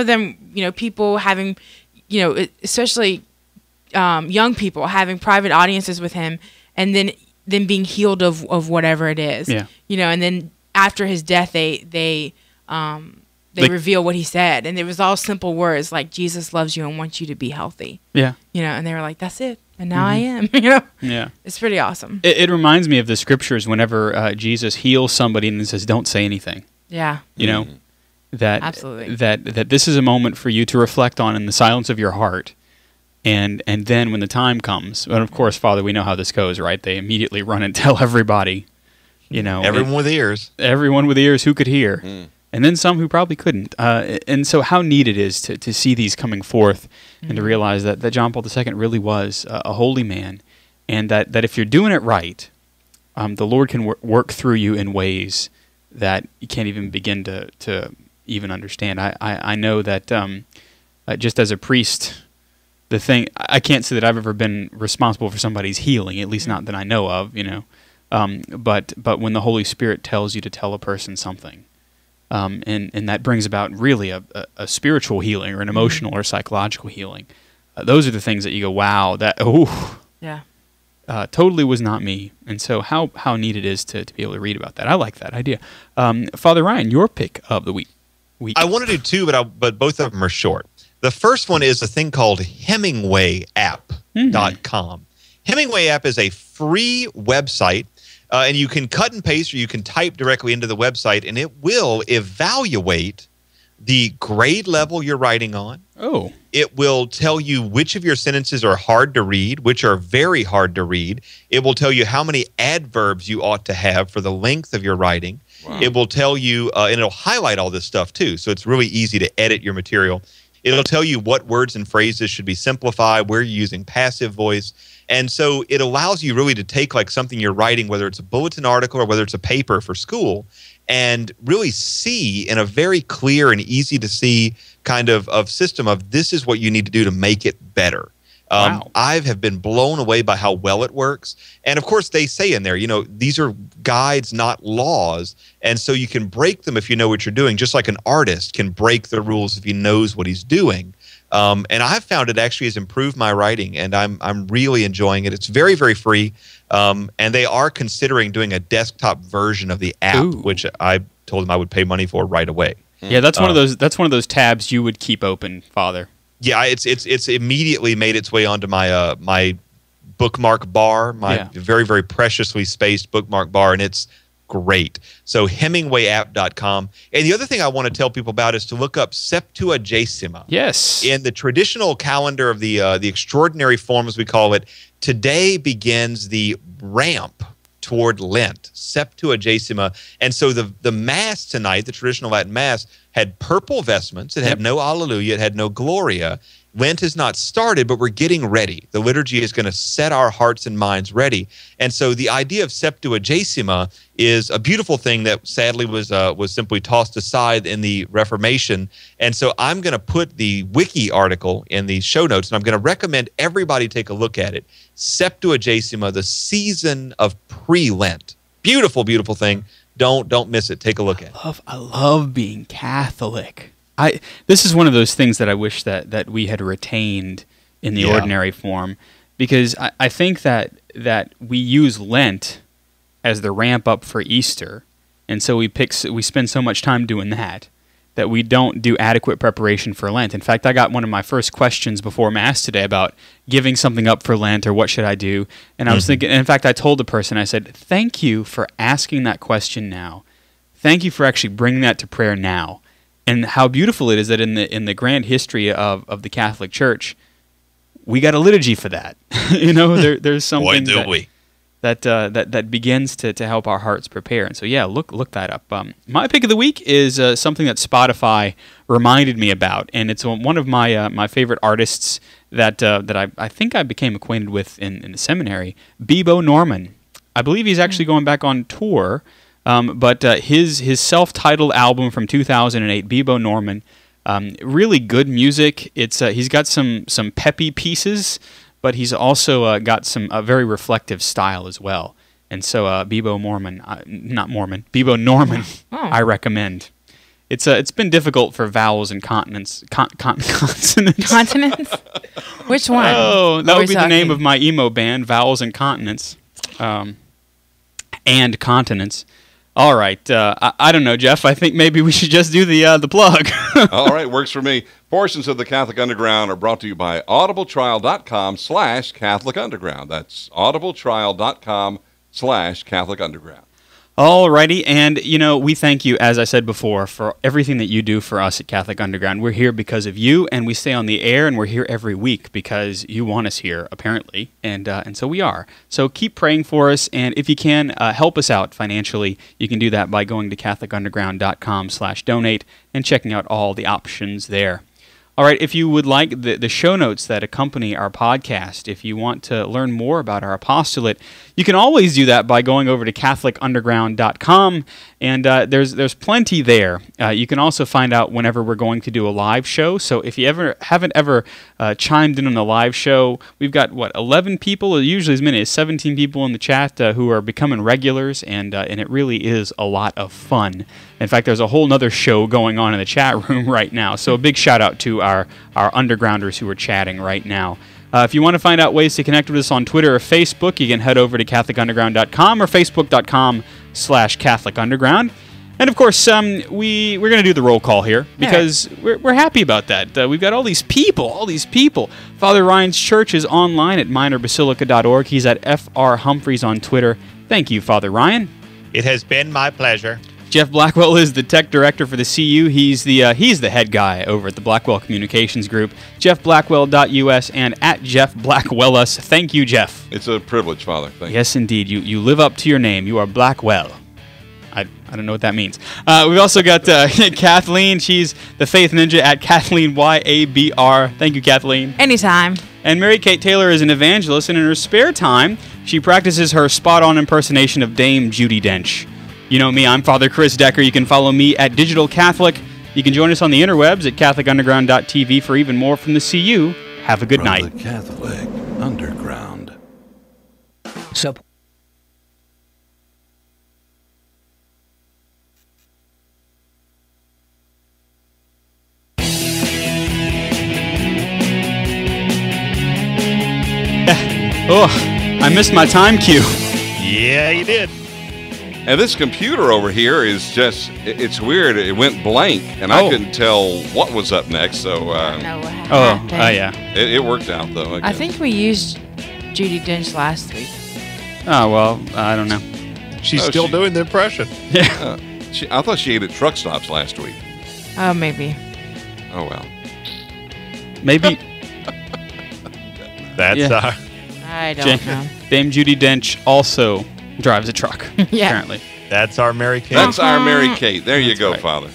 them, people having, especially young people having private audiences with him, and then being healed of whatever it is. Yeah. And then after his death, they reveal what he said, and it was all simple words like Jesus loves you and wants you to be healthy. Yeah. And they were like, that's it, and now I am. Yeah. It's pretty awesome. It reminds me of the scriptures whenever Jesus heals somebody and then says, "Don't say anything." Yeah. That absolutely that this is a moment for you to reflect on in the silence of your heart. And then when the time comes, and of course, Father, we know how this goes, right? They immediately run and tell everybody, everyone with ears. Everyone with ears who could hear. And then some who probably couldn't. And so how neat it is to see these coming forth and to realize that John Paul II really was a holy man, and that if you're doing it right, the Lord can work through you in ways that you can't even begin to even understand. I know that just as a priest, the thing, I can't say that I've ever been responsible for somebody's healing, at least not that I know of, but when the Holy Spirit tells you to tell a person something, and that brings about really a spiritual healing or an emotional or psychological healing, those are the things that you go, wow, that Yeah. totally was not me. And so how neat it is to be able to read about that. I like that idea. Father Ryan, your pick of the week. I want to do two, but both of them are short. The first one is a thing called HemingwayApp.com. Hemingway App is a free website, and you can cut and paste or you can type directly into the website, and it will evaluate the grade level you're writing on. Oh. It will tell you which of your sentences are hard to read, which are very hard to read. It will tell you how many adverbs you ought to have for the length of your writing. Wow. It will tell you, and it'll highlight all this stuff too, so it's really easy to edit your material. It'll tell you what words and phrases should be simplified, where you're using passive voice. And so it allows you really to take like something you're writing, whether it's a bulletin article or whether it's a paper for school, and really see in a very clear and easy to see kind of system of this is what you need to do to make it better. Wow. I have been blown away by how well it works. And of course, they say in there, these are guides, not laws. And so you can break them if you know what you're doing, just like an artist can break the rules if he knows what he's doing. And I've found it actually has improved my writing, and I'm really enjoying it. It's very, very free. And they are considering doing a desktop version of the app, which I told them I would pay money for right away. Yeah, that's one of those tabs you would keep open, Father. Yeah, it's immediately made its way onto my my bookmark bar, my very, very preciously spaced bookmark bar, and it's great. So HemingwayApp.com. And the other thing I want to tell people about is to look up Septuagesima. Yes. In the traditional calendar of the extraordinary form, as we call it, today begins the ramp toward Lent, Septuagesima. And so the Mass tonight, the traditional Latin Mass, had purple vestments. It had no Alleluia. It had no Gloria. Lent has not started, but we're getting ready. The liturgy is going to set our hearts and minds ready. And so the idea of Septuagesima is a beautiful thing that sadly was simply tossed aside in the Reformation. And so I'm going to put the wiki article in the show notes, and I'm going to recommend everybody take a look at it. Septuagesima, the season of pre-Lent. Beautiful, beautiful thing. Don't miss it. Take a look at it. I love being Catholic. This is one of those things that I wish that we had retained in the ordinary form, because I think that we use Lent as the ramp up for Easter, and so we spend so much time doing that we don't do adequate preparation for Lent. In fact, I got one of my first questions before Mass today about giving something up for Lent or what should I do, and I was thinking, and in fact, I told the person, I said, thank you for asking that question now. Thank you for actually bringing that to prayer now. And how beautiful it is that in the grand history of the Catholic Church, we got a liturgy for that. There's something that begins to help our hearts prepare. And so look that up. My pick of the week is something that Spotify reminded me about, and it's one of my favorite artists that I think I became acquainted with in the seminary, Bebo Norman. I believe he's actually going back on tour. But his self-titled album from 2008, Bebo Norman, really good music. It's he's got some peppy pieces, but he's also got some very reflective style as well. And so Bebo Norman, I recommend. It's been difficult for vowels and consonants. Consonants? Which one? Oh, that would be the name of my emo band, Vowels and Consonants, and Continents. All right. I don't know, Jeff. I think maybe we should just do the plug. All right. Works for me. Portions of the Catholic Underground are brought to you by audibletrial.com/Catholic Underground. That's audibletrial.com/Catholic Underground. Alrighty, and we thank you, as I said before, for everything that you do for us at Catholic Underground. We're here because of you, and we stay on the air, and we're here every week because you want us here, apparently, and so we are. So keep praying for us, and if you can, help us out financially. You can do that by going to CatholicUnderground.com/donate and checking out all the options there. All right, if you would like the show notes that accompany our podcast, if you want to learn more about our apostolate, you can always do that by going over to CatholicUnderground.com, and there's plenty there. You can also find out whenever we're going to do a live show. So if you haven't ever chimed in on a live show, we've got 11 people, usually as many as 17 people in the chat who are becoming regulars, and it really is a lot of fun. In fact, there's a whole nother show going on in the chat room right now. So a big shout out to our undergrounders who are chatting right now. If you want to find out ways to connect with us on Twitter or Facebook, you can head over to CatholicUnderground.com or Facebook.com/CatholicUnderground. And of course, we're going to do the roll call here because we're happy about that. We've got all these people. Father Ryan's church is online at minorbasilica.org. He's at Fr Humphries on Twitter. Thank you, Father Ryan. It has been my pleasure. Jeff Blackwell is the tech director for the CU. He's the head guy over at the Blackwell Communications Group. JeffBlackwell.us and at JeffBlackwellus. Thank you, Jeff. It's a privilege, Father. Thank you. Yes, indeed. You live up to your name. You are Blackwell. I don't know what that means. We've also got Kathleen. She's the Faith Ninja at Kathleen YABR. Thank you, Kathleen. Anytime. And Mary Kate Taylor is an evangelist, and in her spare time, she practices her spot-on impersonation of Dame Judi Dench. You know me, I'm Father Chris Decker. You can follow me at Digital Catholic. You can join us on the interwebs at CatholicUnderground.tv for even more from the CU. Have a good night. The Catholic Underground. I missed my time cue. Yeah, you did. And this computer over here is just, it's weird. It went blank, and I couldn't tell what was up next. So, yeah. It worked out, though. I think we used Judi Dench last week. Oh, well, I don't know. She's still doing the impression. Yeah. I thought she ate at truck stops last week. Oh, maybe. Oh, well. Maybe. That's I don't know. Dame Judi Dench also drives a truck, Yeah. apparently. That's our Mary Kate. That's our Mary Kate. There you go, right. Father.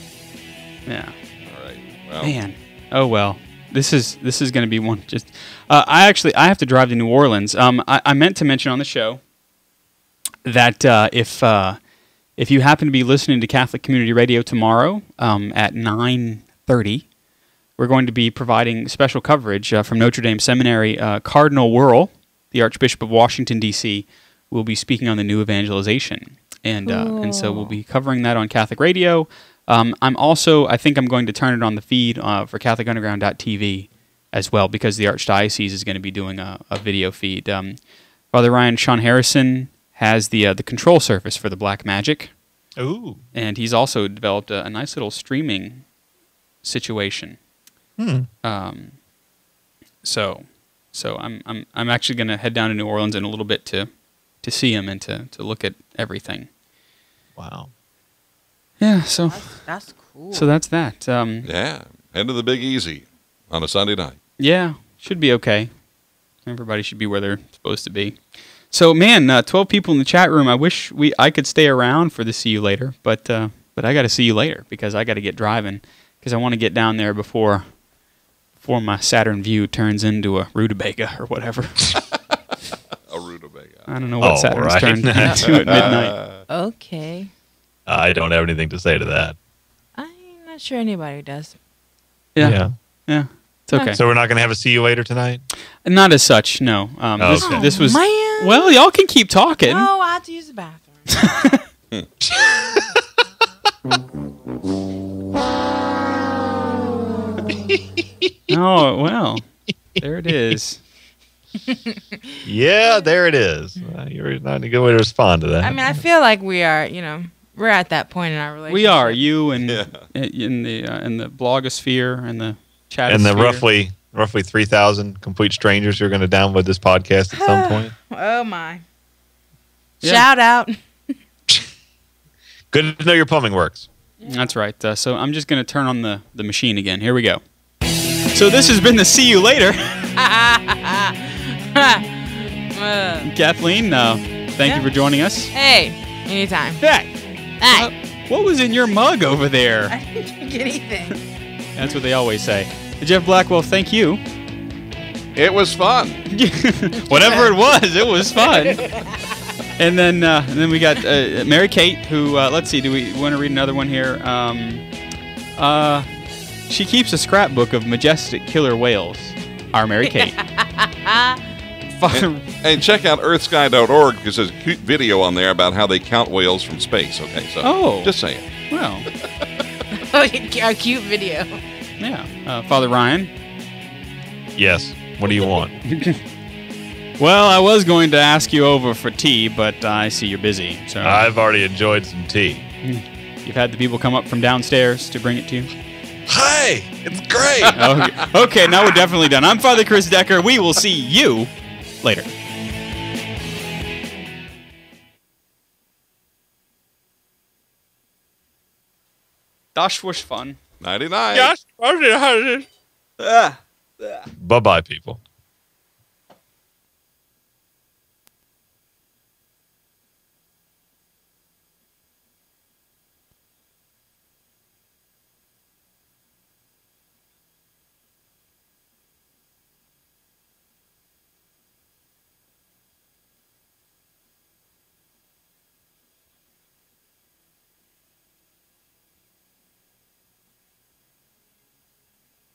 Yeah. All right. Well. Man. Oh, well. This is going to be one. Just I have to drive to New Orleans. I meant to mention on the show that if you happen to be listening to Catholic Community Radio tomorrow at 9:30, we're going to be providing special coverage from Notre Dame Seminary. Cardinal Wuerl, the Archbishop of Washington, D.C., will be speaking on the new evangelization. And so we'll be covering that on Catholic Radio. I think I'm going to turn it on the feed for CatholicUnderground.tv as well, because the Archdiocese is going to be doing a video feed. Father Ryan, Sean Harrison has the control surface for the Black Magic. Ooh. And he's also developed a nice little streaming situation. So I'm actually going to head down to New Orleans in a little bit to see him and to look at everything. Wow. Yeah, so that's cool. So that's that. Yeah, head to the Big Easy on a Sunday night. Yeah, should be okay. Everybody should be where they're supposed to be. So, man, 12 people in the chat room. I wish I could stay around for the see you later, but I got to see you later because I got to get driving because I want to get down there before my Saturn View turns into a rutabaga or whatever. A rutabaga. I don't know what Saturn's turned into at midnight. Okay. I don't have anything to say to that. I'm not sure anybody does. Yeah. It's okay. So we're not going to have a see you later tonight? Not as such, no. This was... Man. Well, y'all can keep talking. Oh, I have to use the bathroom. Oh, well. There it is. Yeah, there it is. You're not in a good way to respond to that. I mean, I feel like we are, we're at that point in our relationship. We are. You and in the blogosphere and the chat. And the roughly 3,000 complete strangers who are going to download this podcast at some point. Oh, my. Yeah. Shout out. Good to know your plumbing works. That's right. So I'm just going to turn on the machine again. Here we go. So this has been the See You Later. Kathleen, thank you for joining us. Hey, anytime. Hey. What was in your mug over there? I didn't drink anything. That's what they always say. Jeff Blackwell, thank you. It was fun. Whatever it was fun. And then we got Mary Kate, who, let's see, do we want to read another one here? She keeps a scrapbook of majestic killer whales. Our Mary Kate. And check out earthsky.org because there's a cute video on there about how they count whales from space. Okay, so just saying. Well. A cute video. Yeah. Father Ryan? Yes. What do you want? Well, I was going to ask you over for tea, but I see you're busy. So I've already enjoyed some tea. You've had the people come up from downstairs to bring it to you? Hey, it's great. Okay, now we're definitely done. I'm Father Chris Decker. We will see you later. Das was fun. 99. Yes. Bye-bye, people.